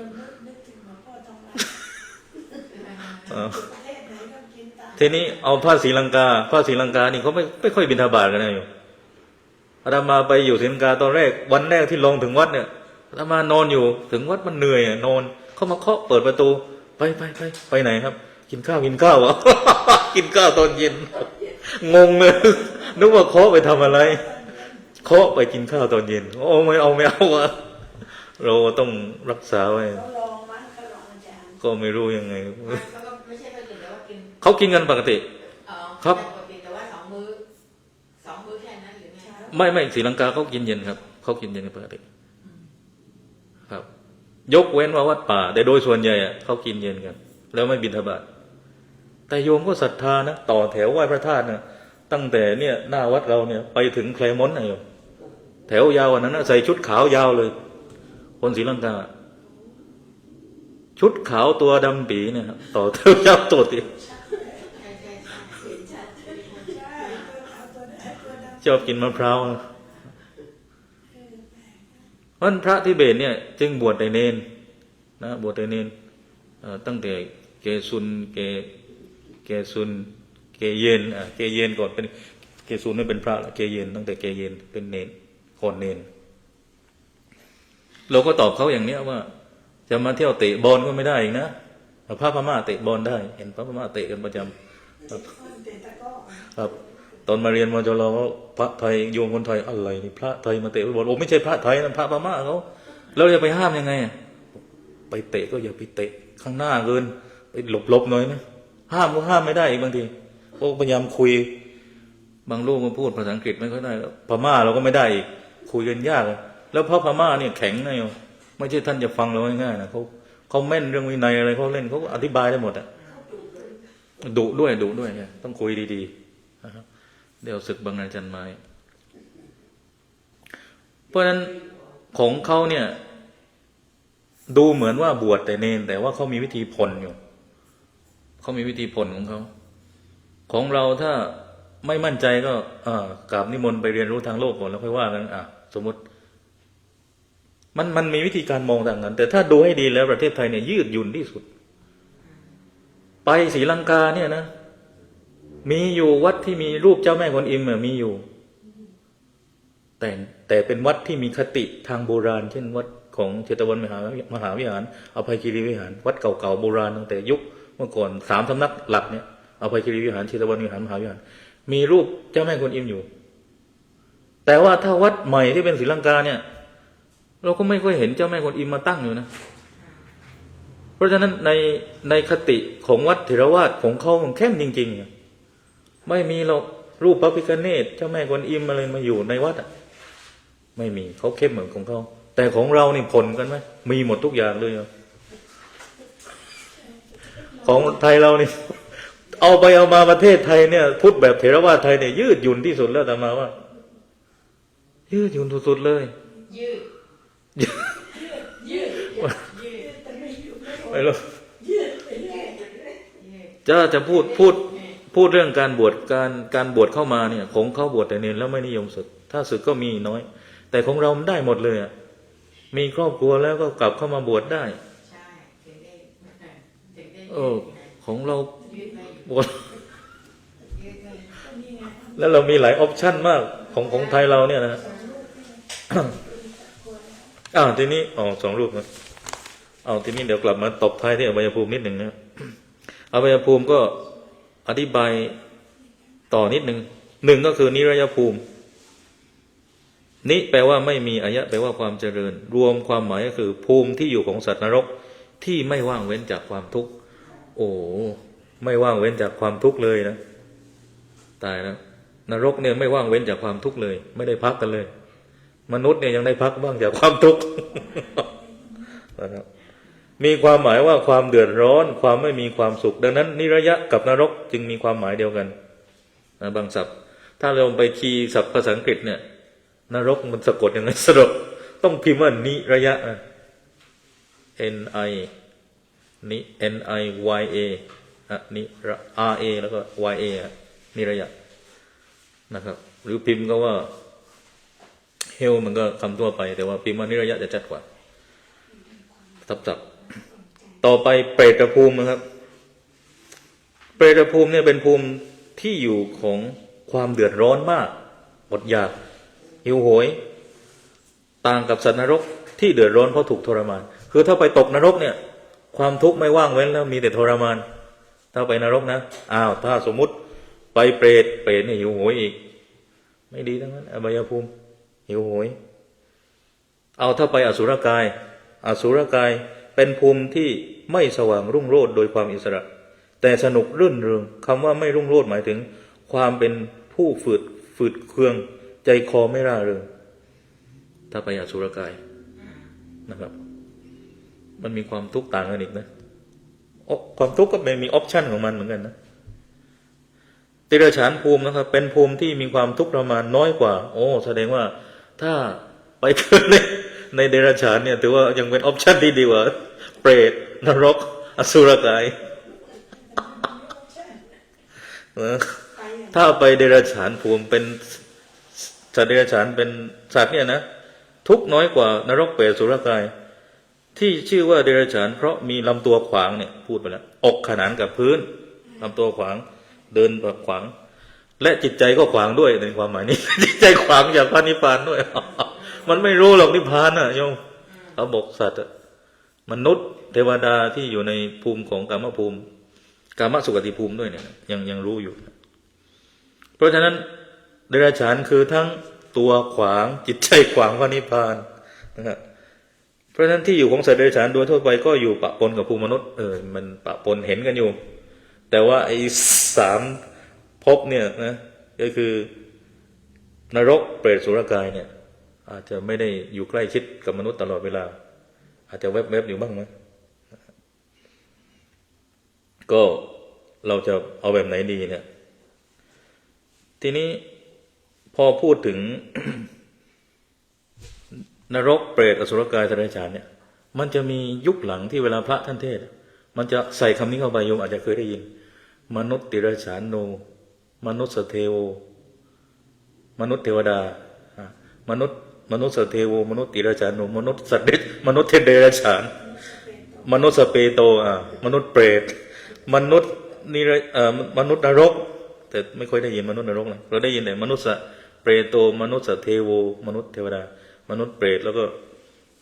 ทีนี้เอาพระศรีลังกานี่เขาไม่ค่อยบิณฑบาตกันนะอยู่อาตมาไปอยู่ศรีลังกาตอนแรกวันแรกที่ลงถึงวัดเนี่ยอาตมานอนอยู่ถึงวัดมันเหนื่อยนอนเขามาเคาะเปิดประตูไปไหนครับกินข้าวเหรอ กินข้าวตอนเย็นงงเลยนึกว่าเคาะไปทำอะไรเคาะไปกินข้าวตอนเย็นไม่เอาวะเราต้องรักษาไว้ก็ไม่รู้ยังไงเขากินกันปกติครับแต่ว่า2 มื้อแค่นั้นหรือไงไม่ศรีลังกาเขากินเย็นครับเขากินเย็นกันปกติครับยกเว้นว่าวัดป่าแต่โดยส่วนใหญ่เขากินเย็นกันแล้วไม่บิณฑบาตแต่โยมก็ศรัทธานะต่อแถวไหว้พระธาตุนะตั้งแต่เนี่ยหน้าวัดเราเนี่ยไปถึงแคลมอนนะโยมแถวยาวนั้นนะใส่ชุดขาวยาวเลยคนศรีลังกาชุดขาวตัวดำปีเนี่ยต่อแถวยาวตัวติชอบกินมะพร้าวเพราะพระทิเบตเนี่ยจึงบวชแต่เนนนะบวชแต่เนนตั้งแต่เกซุนเกเยนก่อนเป็นเกซุนไม่เป็นพระละเกเยนตั้งแต่เกเยนเป็นเนน คนเนนเราก็ตอบเขาอย่างเนี้ยว่า จะมาเที่ยวเตะบอลก็ไม่ได้อีกนะพระพม่าเตะบอลได้ เห็นพระพม่าเตะกันประจำครับ เตะตะกร้อ ครับตอนมาเรียนมจรพระไทยโยมคนไทยอะไรนี่พระไทยมาเตะฟุตบอลโอ้ไม่ใช่พระไทยนะพระพม่าเขาแล้วจะไปห้ามยังไงไปเตะก็อย่าไปเตะข้างหน้าเกินไปหลบหน่อยนะห้ามก็ห้ามไม่ได้อีกบางทีพวกพยายามคุยบางลูกมาพูดภาษาอังกฤษไม่ค่อยได้พม่าเราก็ไม่ได้อีกคุยกันยากแล้วพระพม่าเนี่ยแข็งนะโยมไม่ใช่ท่านจะฟังเราง่ายๆนะเขาแม่นเรื่องวินัยอะไรเขาเล่นเขาอธิบายได้หมดอะดุด้วยต้องคุยดีๆนะครับเดี๋ยวศึกบางนาจันไม้เพราะฉะนั้นของเขาเนี่ยดูเหมือนว่าบวชแต่เนนแต่ว่าเขามีวิธีพลอยู่เขามีวิธีพลของเขาของเราถ้าไม่มั่นใจก็กราบนิมนต์ไปเรียนรู้ทางโลกก่อนแล้วค่อยว่ากันสมมติมันมีวิธีการมองต่างกันแต่ถ้าดูให้ดีแล้วประเทศไทยเนี่ยยืดหยุ่นที่สุดไปศรีลังกาเนี่ยนะมีอยู่วัดที่มีรูปเจ้าแม่กวนอิมมีอยู่แต่เป็นวัดที่มีคติทางโบราณเช่นวัดของเชตวันมหาวิหารอภัยคีรีวิหารวัดเก่าๆโบราณตั้งแต่ยุคเมื่อก่อน3 สำนักหลักเนี่ยอภัยคีรีวิหารเชตวันวิหารมหาวิหารมีรูปเจ้าแม่กวนอิมอยู่แต่ว่าถ้าวัดใหม่ที่เป็นศรีลังกาเนี่ยเราก็ไม่ค่อยเห็นเจ้าแม่กวนอิมมาตั้งอยู่นะเพราะฉะนั้นในคติของวัดเถรวาทของเขามันเข้มจริงๆไม่มีเรารูปพระพิฆเนศเจ้าแม่กวนอิมอะไรมาอยู่ในวัดไม่มีเขาเข้มเหมือนของเขาแต่ของเรานี่ผลกันไหมมีหมดทุกอย่างเลยของไทยเรานี่เอาไปเอามาประเทศไทยเนี่ยพุทธแบบเถรวาทไทยเนี่ยยืดหยุ่นที่สุดแล้วแต่มาว่ายืดหยุ่นสุดๆเลยยืดแต่ไม่อยู่ไม่ ไม่รู้ ยืดไปเรื่อย จะพูดเรื่องการบวชการบวชเข้ามาเนี่ยของเขาบวชแต่เนรแล้วไม่นิยมศึกถ้าศึกก็มีน้อยแต่ของเราได้หมดเลยมีครอบครัวแล้วก็กลับเข้ามาบวชได้ใช่ถึงได้ของเรายืดไม่ บวช ยืดไม่ ก็นี่ไง แล้วเรามีหลายออปชั่นมากของไทยเราเนี่ยนะ ทีนี้2 รูปนะทีนี้เดี๋ยวกลับมาตบท้ายที่อบายภูมินิดหนึ่งนะอบายภูมิก็อธิบายต่อนิดหนึ่ง1ก็คือนิรยภูมินิแปลว่าไม่มีอายะแปลว่าความเจริญรวมความหมายก็คือภูมิที่อยู่ของสัตว์นรกที่ไม่ว่างเว้นจากความทุกข์ไม่ว่างเว้นจากความทุกข์เลยนะตายแล้วนรกเนี่ยไม่ว่างเว้นจากความทุกข์เลยไม่ได้พักกันเลยมนุษย์เนี่ยยังได้พักบ้างจากความทุกข์ นะครับมีความหมายว่าความเดือดร้อนความไม่มีความสุขดังนั้นนิรยะกับนรกจึงมีความหมายเดียวกันนะบางศัพท์ถ้าเราไปคีย์ศัพท์ภาษาอังกฤษเนี่ยนรกมันสะกดยังไงสะกดต้องพิมพ์ว่านิรยะN I N I Y A นิR A แล้วก็ Y A นิรยะนะครับหรือพิมพ์ก็ว่าเฮลมันก็คำทั่วไปแต่ว่าพิมพ์ว่านิรยะจะชัดกว่าทับต่อไปเปรตภูมินะครับเปรตภูมิเนี่ยเป็นภูมิที่อยู่ของความเดือดร้อนมากอดอยากหิวโหยต่างกับสัตว์นรกที่เดือดร้อนเพราะถูกทรมานคือถ้าไปตกนรกเนี่ยความทุกข์ไม่ว่างเว้นแล้วมีแต่ทรมานถ้าไปนรกนะถ้าสมมุติไปเปรตนี่หิวโหยอีกไม่ดีทั้งนั้นอบายภูมิหิวโหยถ้าไปอสุรกายเป็นภูมิที่ไม่สว่างรุ่งโรจน์โดยความอิสระแต่สนุกรื่นเริงคำว่าไม่รุ่งโรจน์หมายถึงความเป็นผู้ฝืดเคืองใจคอไม่ร่าเริงถ้าไปอสุรกายนะครับมันมีความทุกข์ต่างกันอีกนะความทุกข์ก็มีออปชั่นของมันเหมือนกันนะติรฉานภูมินะครับเป็นภูมิที่มีความทุกข์ประมาณน้อยกว่าแสดงว่าถ้าไปเกิดในเดรัจฉานเนี่ยถือว่ายังเป็นออปชั่นที่ดีกว่าเปรตนรกอสุรกายถ้าไปเดรัจฉานภูมิเป็นสัตว์เดรัจฉานเป็นสัตว์เนี่ยนะทุกน้อยกว่านรกเปรตอสุรกายที่ชื่อว่าเดรัจฉานเพราะมีลำตัวขวางเนี่ยพูดไปแล้วอกขนานกับพื้นลำตัวขวางเดินแบบขวาง และจิตใจก็ขวางด้วยในความหมายนี้ จิตใจขวางจากพระนิพพานด้วย มันไม่รู้หรอกนิพพานน่ะโยมเขาบอกสัตว์มนุษย์เทวดาที่อยู่ในภูมิของกามภูมิกามสุขติภูมิด้วยเนี่ยยังรู้อยู่ เพราะฉะนั้นเดรัจฉานคือทั้งตัวขวางจิตใจขวางพระนิพพานนะครับเพราะฉะนั้นที่อยู่ของสัตว์เดรัจฉานโดยทั่วไปก็อยู่ปะปนกับภูมิมนุษย์มันปะปนเห็นกันอยู่แต่ว่าไอ้3ภพเนี่ยนะก็คือนรกเปรตสุรกายเนี่ยอาจจะไม่ได้อยู่ใกล้ชิดกับมนุษย์ตลอดเวลาอาจจะแวบๆอยู่บ้างมั้ยก็เราจะเอาแบบไหนดีเนี่ยทีนี้พอพูดถึง นรกเปรตอสุรกายสัตว์เดรัจฉานเนี่ยมันจะมียุคหลังที่เวลาพระท่านเทศมันจะใส่คำนี้เข้าไปโยมอาจจะเคยได้ยินมนุษย์ติรัจฉานโนมนุษย์สเทโวมนุษย์เทวดามนุษย์สเทโวมนุษย์ติรัจฉานโนมนุษย์สัตว์เดรัจมนุษย์เทเดรัจฉานมนุษย์สเปโตมนุษย์เปรตมนุษย์มนุษย์นรกแต่ไม่ค่อยได้ยินมนุษย์นรกนะเราได้ยินแต่มนุษย์เปรโตมนุษย์สเทโวมนุษย์เทวดามนุษย์เปรตแล้วก็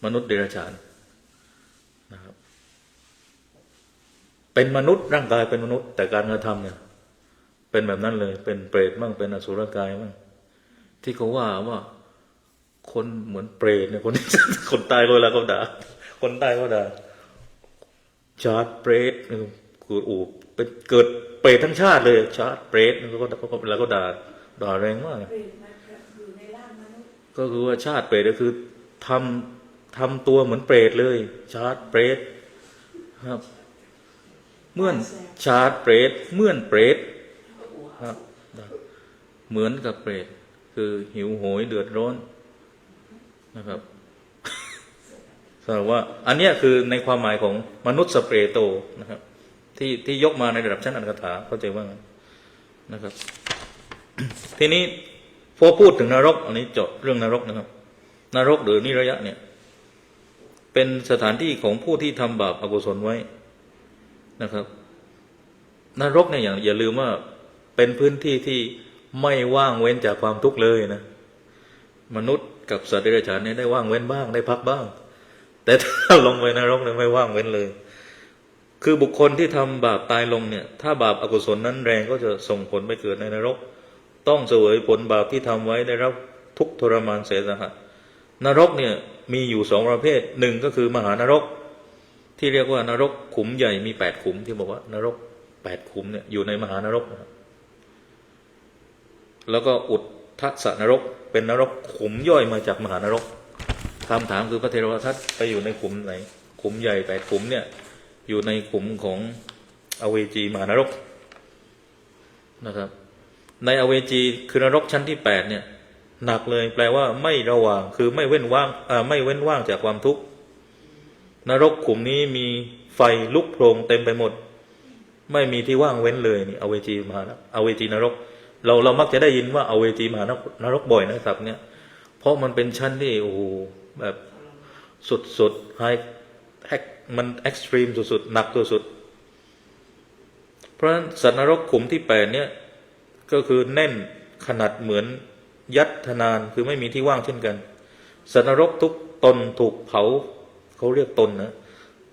มนุษย์เดรัจฉานนะครับเป็นมนุษย์ร่างกายเป็นมนุษย์แต่การกระทำเนี่ยเป็นแบบนั้นเลยเป็นเปรตบ้างเป็นอสุรกายบ้างที่เขาว่าคนเหมือนเปรตเนี่ยคนตายเวลาเขาด่าคนตายเขาด่าชาติเปรตคือเป็นเกิดเปรตทั้งชาติเลยชาติเปรตแล้วก็ด่าแรงมากก็คือว่าชาติเปรตก็คือทำตัวเหมือนเปรตเลยชาติเปรตครับเหมือนชาติเปรตเหมือนเปรตครับเหมือนกับเปรตคือหิวโหยเดือดร้อนนะครับแสดงว่าอันนี้คือในความหมายของมนุษย์สเปรโตนะครับที่ยกมาในระดับชั้นอัตถกถาเข้าใจว่านะครับ ทีนี้พอพูดถึงนรกอันนี้จบเรื่องนรกนะครับนรกหรือนิรยะเนี่ยเป็นสถานที่ของผู้ที่ทำบาปอกุศลไว้นะครับนรกเนี่ยอย่าลืมว่าเป็นพื้นที่ที่ไม่ว่างเว้นจากความทุกข์เลยนะมนุษย์กับสัตว์เดรัจฉานเนี่ยได้ว่างเว้นบ้างได้พักบ้างแต่ถ้าลงไปนรกเนี่ยไม่ว่างเว้นเลยคือบุคคลที่ทำบาปตายลงเนี่ยถ้าบาปอกุศลนั้นแรงก็จะส่งผลไปเกิดในนรกต้องเสวยผลบาปที่ทำไว้ได้รับทุกข์ทรมานแสนสาหัสนรกเนี่ยมีอยู่2ประเภทหนึ่งก็คือมหานรกที่เรียกว่านรกขุมใหญ่มี8ขุมที่บอกว่านรก8ขุมเนี่ยอยู่ในมหานรกนะครับแล้วก็อุทธัสสนรกเป็นนรกขุมย่อยมาจากมหานรกคำถามคือพระเทรวทัตไปอยู่ในขุมไหนขุมใหญ่8ขุมเนี่ยอยู่ในขุมของอเวจีมหานรกนะครับในอเวจีคือนรกชั้นที่8เนี่ยหนักเลยแปลว่าไม่ระหว่างคือไม่เว้นว่างจากความทุกข์นรกขุมนี้มีไฟลุกโพลงเต็มไปหมดไม่มีที่ว่างเว้นเลยนี่อเวจีอเวจีนรกเรามักจะได้ยินว่าอเวจีมหานรกบ่อยนะครับเนี่ยเพราะมันเป็นชั้นที่โอ้โหแบบสุดไฮมันเอ็กซ์ตรีมสุดๆหนักสุดๆเพราะฉะนั้นสัตว์นรกขุมที่8เนี่ยก็คือแน่นขนาดเหมือนยัดธนานคือไม่มีที่ว่างเช่นกันสัตว์นรกทุกตนถูกเผาเขาเรียกตนนะ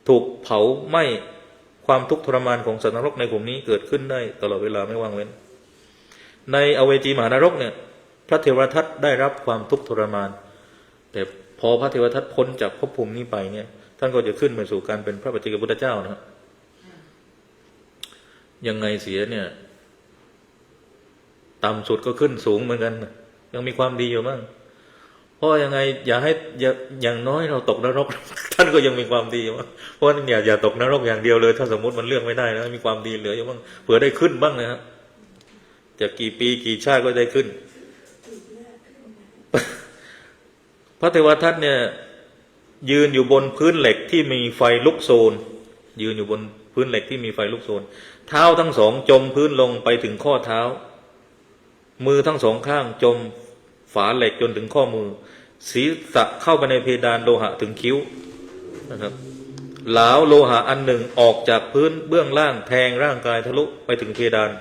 ถูกเผาไหม้ความทุกข์ทรมานของสัตว์นรกในกลุ่มนี้เกิดขึ้นได้ตลอดเวลาไม่ว่างเว้นในอเวจีมหานรกเนี่ยพระเทวทัตได้รับความทุกข์ทรมานแต่พอพระเทวทัตพ้นจากภพภูมินี้ไปเนี่ยท่านก็จะขึ้นไปสู่การเป็นพระปัจเจกพุทธเจ้านะครับยังไงเสียเนี่ยต่ำสุดก็ขึ้นสูงเหมือนกันยังมีความดีอยู่บ้างเพราะยังไงอย่างน้อยเราตกนรก ท่านก็ยังมีความดีอยู่บ้างเพราะอย่าตกนรกอย่างเดียวเลยถ้าสมมุติมันเลือกไม่ได้นะมีความดีเหลืออยู่บ้างเผื่อได้ขึ้นบ้างนะครับจะกี่ปีกี่ชาติก็ได้ขึ้น พระเทวทัตเนี่ยยืนอยู่บนพื้นเหล็กที่มีไฟลุกโชนยืนอยู่บนพื้นเหล็กที่มีไฟลุกโชนเท้าทั้งสองจมพื้นลงไปถึงข้อเท้ามือทั้งสองข้างจมฝาเหล็กจนถึงข้อมือศีรษะเข้าไปในเพดานโลหะถึงคิ้วนะครับหลาวโลหะอันหนึ่งออกจากพื้นเบื้องล่างแทงร่างกายทะลุไปถึงเพดาน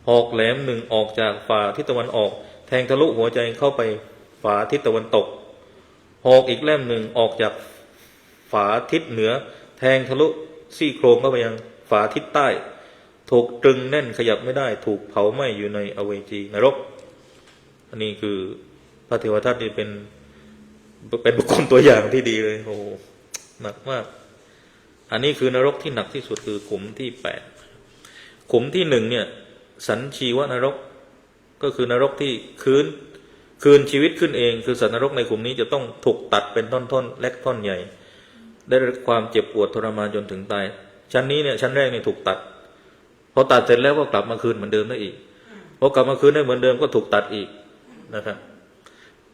หอกแหลมหนึ่งออกจากฝ่าทิศตะวันออกแทงทะลุหัวใจเข้าไปฝาทิศตะวันตกหอกอีกเล่มหนึ่งออกจากฝาทิศเหนือแทงทะลุซี่โครงเข้าไปยังฝาทิศใต้ถูกตรึงแน่นขยับไม่ได้ถูกเผาไหม้อยู่ในอเวจีนรกอันนี้คือพระเทวทัตนี่เป็นบุคคลตัวอย่างที่ดีเลยโอ้หนักมากอันนี้คือนรกที่หนักที่สุดคือขุมที่8ขุมที่1เนี่ยสัญชีวนรกก็คือนรกที่คืนชีวิตขึ้นเองคือสัตว์นรกในขุมนี้จะต้องถูกตัดเป็นท่อนๆเล็กท่อนใหญ่ได้รับความเจ็บปวดทรมานจนถึงตายชั้นนี้เนี่ยชั้นแรกเนี่ยถูกตัดพอตัดเสร็จแล้วก็กลับมาคืนเหมือนเดิมได้อีกพอกลับมาคืนได้เหมือนเดิมก็ถูกตัดอีกนะครับ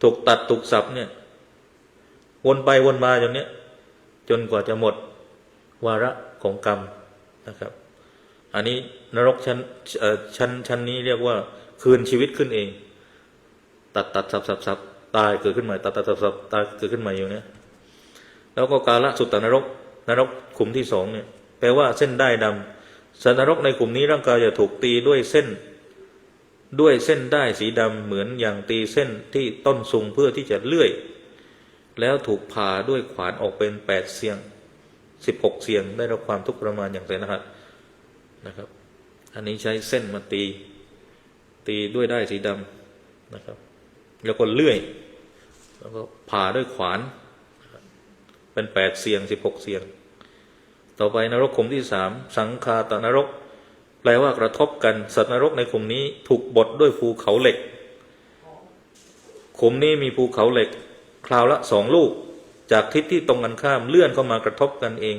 ถูกตัดถูกสับเนี่ยวนไปวนมาจนกว่าจะหมดวาระของกรรมนะครับอันนี้นรกชั้นนี้เรียกว่าคืนชีวิตขึ้นเองตัดสับตายเกิดขึ้นใหม่ตัดสับตายเกิดขึ้นใหม่อยู่เนี่ยแล้วก็กาลสุตตนรกขุมที่2เนี่ยแปลว่าเส้นได้ดำสัตว์นรกในกลุ่มนี้ร่างกายจะถูกตีด้วยเส้นได้สีดำเหมือนอย่างตีเส้นที่ต้นซุงเพื่อที่จะเลื่อยแล้วถูกผ่าด้วยขวานออกเป็น8เสียง16เสียงได้รับความทุกข์ทรมานอย่างแสนสาหัสนะครับอันนี้ใช้เส้นมาตีด้วยได้สีดำนะครับแล้วก็เลื่อยแล้วก็ผ่าด้วยขวานเป็น8เสียง16เสียงต่อไปนรกขุมที่3สังคาตนรกแปลว่ากระทบกันสัตว์นรกในขุมนี้ถูกบดด้วยภูเขาเหล็กขุมนี้มีภูเขาเหล็กคราวละ2ลูกจากทิศที่ตรงกันข้ามเลื่อนเข้ามากระทบกันเอง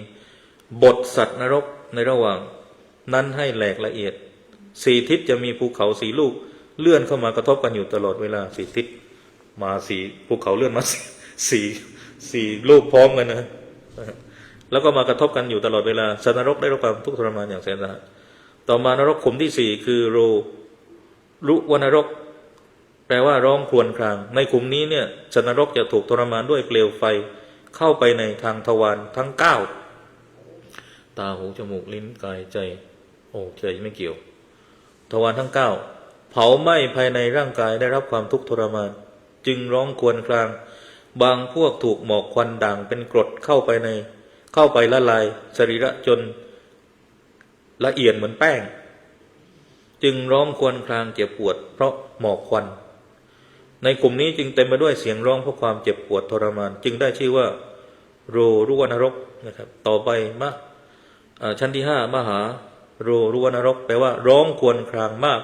บดสัตว์นรกในระหว่างนั้นให้แหลกละเอียด4ทิศจะมีภูเขา4ลูกเลื่อนเข้ามากระทบกันอยู่ตลอดเวลา4ทิศมา4ภูเขาเลื่อนมา4ลูกพร้อมกันนะแล้วก็มากระทบกันอยู่ตลอดเวลาสัตว์นรกได้รับความทุกข์ทรมานอย่างแสนสาหัสต่อมานรกขุมที่4คือรุวนรกแปลว่าร้องครวญครางในขุมนี้เนี่ยสัตว์นรกจะถูกทรมานด้วยเปลวไฟเข้าไปในทางทวารทั้ง9ตาหูจมูกลิ้นกายใจใจไม่เกี่ยวทวารทั้ง9เผาไหม้ภายในร่างกายได้รับความทุกข์ทรมานจึงร้องครวญครางบางพวกถูกหมอกควันด่างเป็นกรดเข้าไปละลายสรีระจนละเอียดเหมือนแป้งจึงร้องครวญครางเจ็บปวดเพราะหมอกควันในกลุ่มนี้จึงเต็มไปด้วยเสียงร้องเพราะความเจ็บปวดทรมานจึงได้ชื่อว่ารุวนรกนะครับต่อไปชั้นที่5มหารุวนรกแปลว่าร้องครวญครางมาก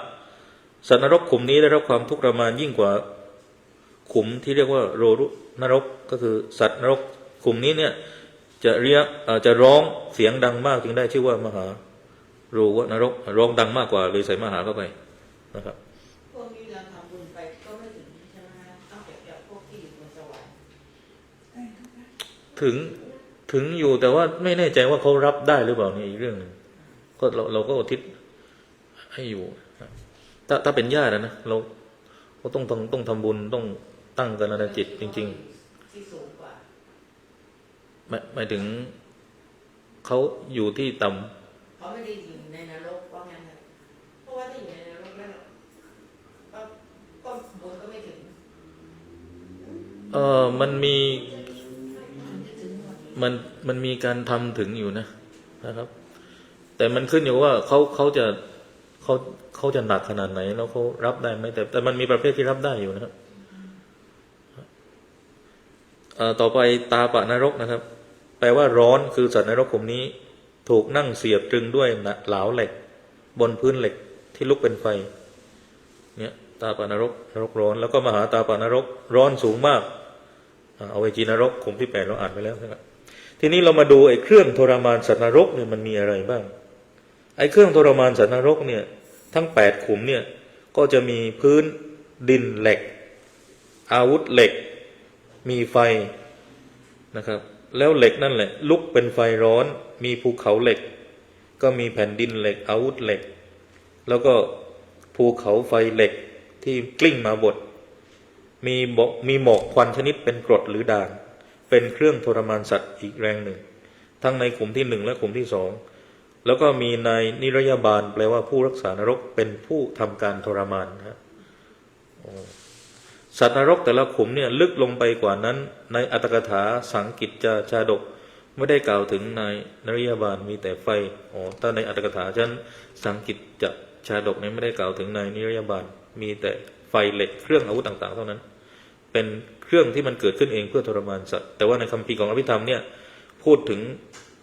สัตว์นรกกลุ่มนี้ได้รับความทุกข์ทรมานยิ่งกว่าขุมที่เรียกว่ารุนรกก็คือสัตว์นรกกลุ่มนี้เนี่ยจะร้องเสียงดังมากจึงได้ชื่อว่ามหารุวนรกร้องดังมากกว่าเลยใส่มหาเข้าไปนะครับพวกนี้เราทำบุญไปก็ไม่ถึงใช่ไหมต้องเปรียบเทียบพวกที่อยู่บนสวรรค์ถึงอยู่แต่ว่าไม่แน่ใจว่าเขารับได้หรือเปล่านี่อีกเรื่องนึงก็เราก็อุทิศให้อยู่ถ้าเป็นญาตินะเราต้องทำบุญต้องตั้งกรณจิตจริงๆที่สูงกว่าหมายถึงเขาอยู่ที่ต่ำเขาไม่ได้อยู่ในนรกเพราะงั้นนะเพราะว่าถ้าอยู่ในนรกแล้วก็บุญก็ไม่ถึงมันมีการทำถึงอยู่นะครับแต่มันขึ้นอยู่ว่าเขาจะหนักขนาดไหนแล้วเขารับได้ไหมแต่มันมีประเภทที่รับได้อยู่นะครับต่อไปตาปะนรกนะครับแปลว่าร้อนคือสัตว์นรกกลุ่มนี้ถูกนั่งเสียบตรึงด้วยเหลาเหล็กบนพื้นเหล็กที่ลุกเป็นไฟเนี่ยตาปะนรกร้อนแล้วก็มหาตาปะนรกร้อนสูงมากเอาไว้จีนรกกลุ่มที่8เราอ่านไปแล้วนะครับทีนี้เรามาดูไอ้เครื่องทรมานสัตว์นรกเนี่ยมันมีอะไรบ้างไอ้เครื่องทรมานสัตว์นรกเนี่ยทั้ง8ขุมเนี่ยก็จะมีพื้นดินเหล็กอาวุธเหล็กมีไฟนะครับแล้วเหล็กนั่นแหละลุกเป็นไฟร้อนมีภูเขาเหล็กก็มีแผ่นดินเหล็กอาวุธเหล็กแล้วก็ภูเขาไฟเหล็กที่กลิ้งมาบดมีหมอกควันชนิดเป็นกรดหรือด่างเป็นเครื่องทรมานสัตว์อีกแรงหนึ่งทั้งในกลุ่มที่1และกลุ่มที่2 แล้วก็มีนายนิรยาบาลแปลว่าผู้รักษานรกเป็นผู้ทำการทรมานนะสัตว์นรกแต่ละขุมเนี่ยลึกลงไปกว่านั้นในอัตถกถาสังกิจจาชาดกไม่ได้กล่าวถึงนายนริยาบาลมีแต่ไฟถ้าในอัตถกถาฉะนั้นสังกิจจาชาดกเนี่ยไม่ได้กล่าวถึงนายนิรยาบาลมีแต่ไฟเหล็กเครื่องอาวุธต่างๆเท่านั้นเป็นเครื่องที่มันเกิดขึ้นเองเพื่อทรมานสัตว์แต่ว่าในคัมภีร์ของอภิธรรมเนี่ยพูดถึง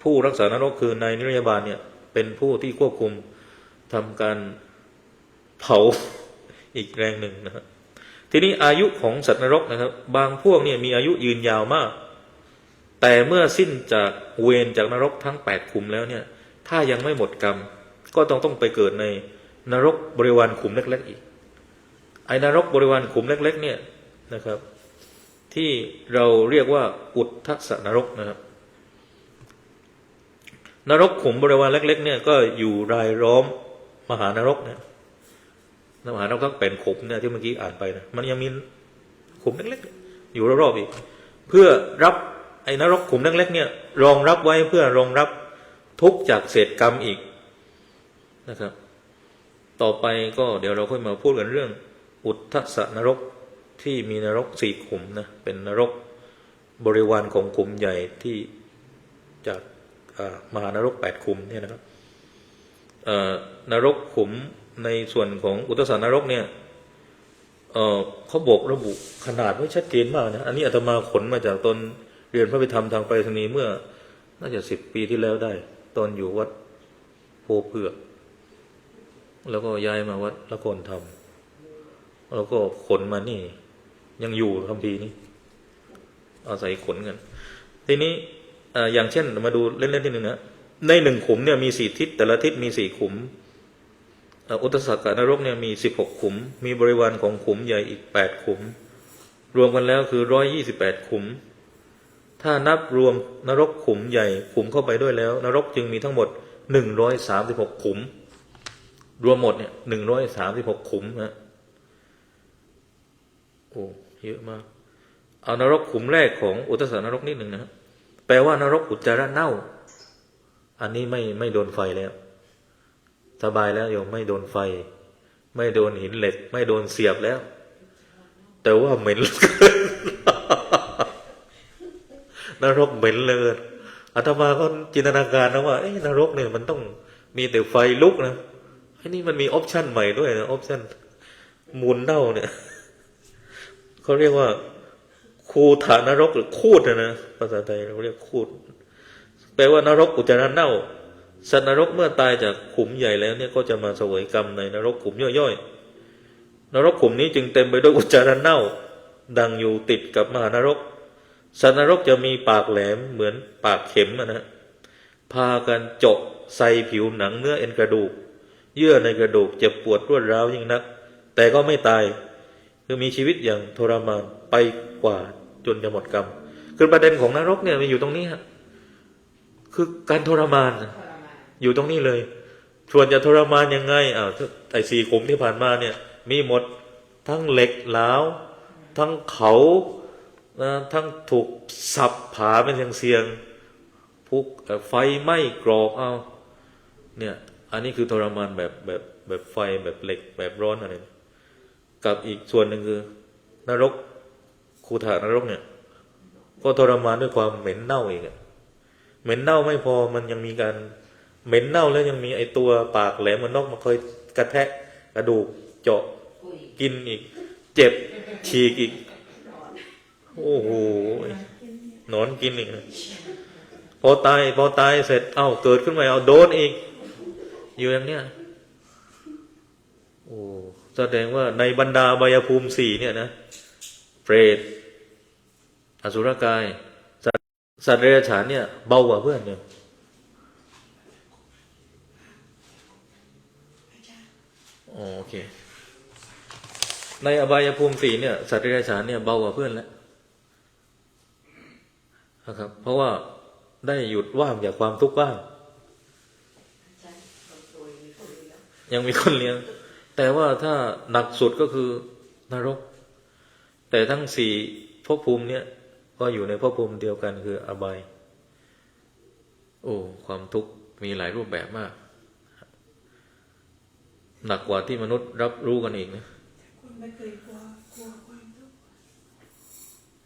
ผู้รักษานรกคือนายนิรยาบาลเนี่ยเป็นผู้ที่ควบคุมทำการเผาอีกแรงหนึ่งนะครับทีนี้อายุของสัตว์นรกนะครับบางพวกเนี่ยมีอายุยืนยาวมากแต่เมื่อสิ้นจากเวรจากนรกทั้ง8ขุมแล้วเนี่ยถ้ายังไม่หมดกรรมก็ต้องไปเกิดในนรกบริวารขุมเล็กๆอีกไอ้นรกบริวารขุมเล็กๆเนี่ยนะครับที่เราเรียกว่าอุทธัสสนรกนะครับนรกขุมบริวารเล็กๆเนี่ยก็อยู่รายล้อมมหานรกเนี่ยมหานรกก็เป็นขุมเนี่ยที่เมื่อกี้อ่านไปนะมันยังมีขุมเล็กๆอยู่รอบๆอีกเพื่อรับไอ้นรกขุมเล็กๆเนี่ยรองรับไว้เพื่อรองรับทุกข์จากเศษกรรมอีกนะครับต่อไปก็เดี๋ยวเราค่อยมาพูดกันเรื่องอุทธัสสนรกที่มีนรก4ขุมนะเป็นนรกบริวารของขุมใหญ่ที่จากมหานรก8ขุมเนี่ยนะครับนรกขุมในส่วนของอุทธัสสนรกเนี่ยเขาบอกระบุขนาดไว้ชัดเจนมากนะอันนี้อาตมาขนมาจากตอนเรียนพระพิธรรมทางไปรษณีย์เมื่อน่าจะ10 ปีที่แล้วได้ตอนอยู่วัดโพเผือกแล้วก็ย้ายมาวัดละโกนธรรมแล้วก็ขนมานี่ยังอยู่คัมภีร์นี้อาศัยขนกันทีนี้อย่างเช่นมาดูเล่นๆที่หนึ่งนะใน1ขุมเนี่ยมี4ทิศแต่ละทิศมี4ขุมอุตสกนรกเนี่ยมี16ขุมมีบริวารของขุมใหญ่อีก8ขุมรวมกันแล้วคือ128ขุมถ้านับรวมนรกขุมใหญ่ขุมเข้าไปด้วยแล้วนรกจึงมีทั้งหมด136ขุมรวมหมดเนี่ย136ขุมนะโอ้เยอะมากเอานรกขุมแรกของอุตสนรกนิดหนึ่งนะแปลว่านรกอุจจาระเน่าอันนี้ไม่โดนไฟแล้วสบายแล้วโยมไม่โดนไฟไม่โดนหินเหล็กไม่โดนเสียบแล้วแต่ว่าเหม็นเหลือเกินนรกเหม็นเลยอาตมาก็จินตนาการนะว่านรกเนี่ยมันต้องมีแต่ไฟลุกนะไอ้นี่มันมีออปชั่นใหม่ด้วยนะออปชั่นมูลเน่าเนี่ยเขาเรียกว่าคูฐานรกหรือคูดนะภาษาไทยเราเรียกคูดแปลว่านรกอุจจาระเน่าสัตว์นรกเมื่อตายจากขุมใหญ่แล้วเนี่ยก็จะมาเสวยกรรมในนรกขุมย่อยๆนรกขุมนี้จึงเต็มไปด้วยอุจจาระเน่าดังอยู่ติดกับมหานรกสัตว์นรกจะมีปากแหลมเหมือนปากเข็มนะพากันเจาะใส่ผิวหนังเนื้อเอ็นกระดูกเยื่อในกระดูกเจ็บปวดรวดร้าวยิ่งนักแต่ก็ไม่ตายคือมีชีวิตอย่างทรมานไปกว่าจนจะหมดกรรมคือประเด็นของนรกเนี่ยมันอยู่ตรงนี้ฮะคือการทรมานอยู่ตรงนี้เลยส่วนจะทรมานยังไงไอ้4ขุมที่ผ่านมาเนี่ยมีหมดทั้งเหล็กหลาวทั้งเขาทั้งถูกสับผาเป็นเสียงๆพุกไฟไหม้กรอกเนี่ยอันนี้คือทรมานแบบไฟแบบเหล็กแบบร้อนอะไรกับอีกส่วนหนึ่งคือนรกคูฐานรกเนี่ยก็ทรมานด้วยความเหม็นเน่าอีกเหม็นเน่าไม่พอมันยังมีการเหม็นเน่าแล้วยังมีไอตัวปากแหลมมันนอกมาเคยกระแทกกระดูกเจาะกินอีกเจ็บฉีกอีกโอ้โหนอนกินอีกพอตายเสร็จเกิดขึ้นมาโดนอีกอยู่อย่างเนี้ยโอ้แสดงว่าในบรรดาอบายภูมิ4เนี่ยนะเปรตอสุรกายสัตว์เดรัจฉานเนี่ยเบากว่าเพื่อนเนี่ยโอเคในอบายภูมิ4เนี่ยสัตว์เดรัจฉานเนี่ยเบากว่าเพื่อนแล้วนะครับเพราะว่าได้หยุดว่างจากความทุกข์บ้างยังมีคนเลี้ยงแต่ว่าถ้าหนักสุดก็คือนรกแต่ทั้ง4ภพภูมิเนี่ยก็อยู่ในภพภูมิเดียวกันคืออบายความทุกข์ มีหลายรูปแบบมาก หนักกว่าที่มนุษย์รับรู้กันอีกนะ คุณไม่เคยกลัวความทุกข์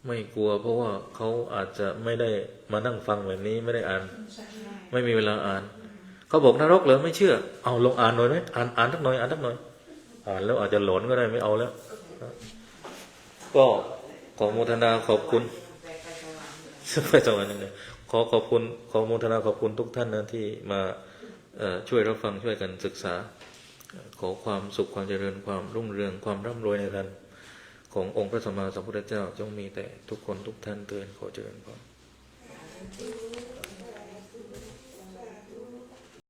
ไม่กลัวเพราะว่าเขาอาจจะไม่ได้มานั่งฟังแบบนี้ไม่ได้อ่าน สงสัย ไม่มีเวลาอ่าน เขาบอกนรกเหรอไม่เชื่อ เอาลองอ่านหน่อยไหมอ่านสักหน่อยอ่านสักหน่อยอ่านแล้วอาจจะหลอนก็ได้ไม่เอาแล้ว ก็ขอโมทนาขอบคุณ ไปสวรรค์นั่นเลยขอขอบคุณขอโมทนาขอบคุณทุกท่านนะที่มาช่วยรับฟังช่วยกันศึกษา ขอความสุขความเจริญความรุ่งเรืองความร่ำรวยในทางขององค์พระสัมมาสัมพุทธเจ้าจงมีแต่ทุกคนทุกท่านเตือนขอเจริญพร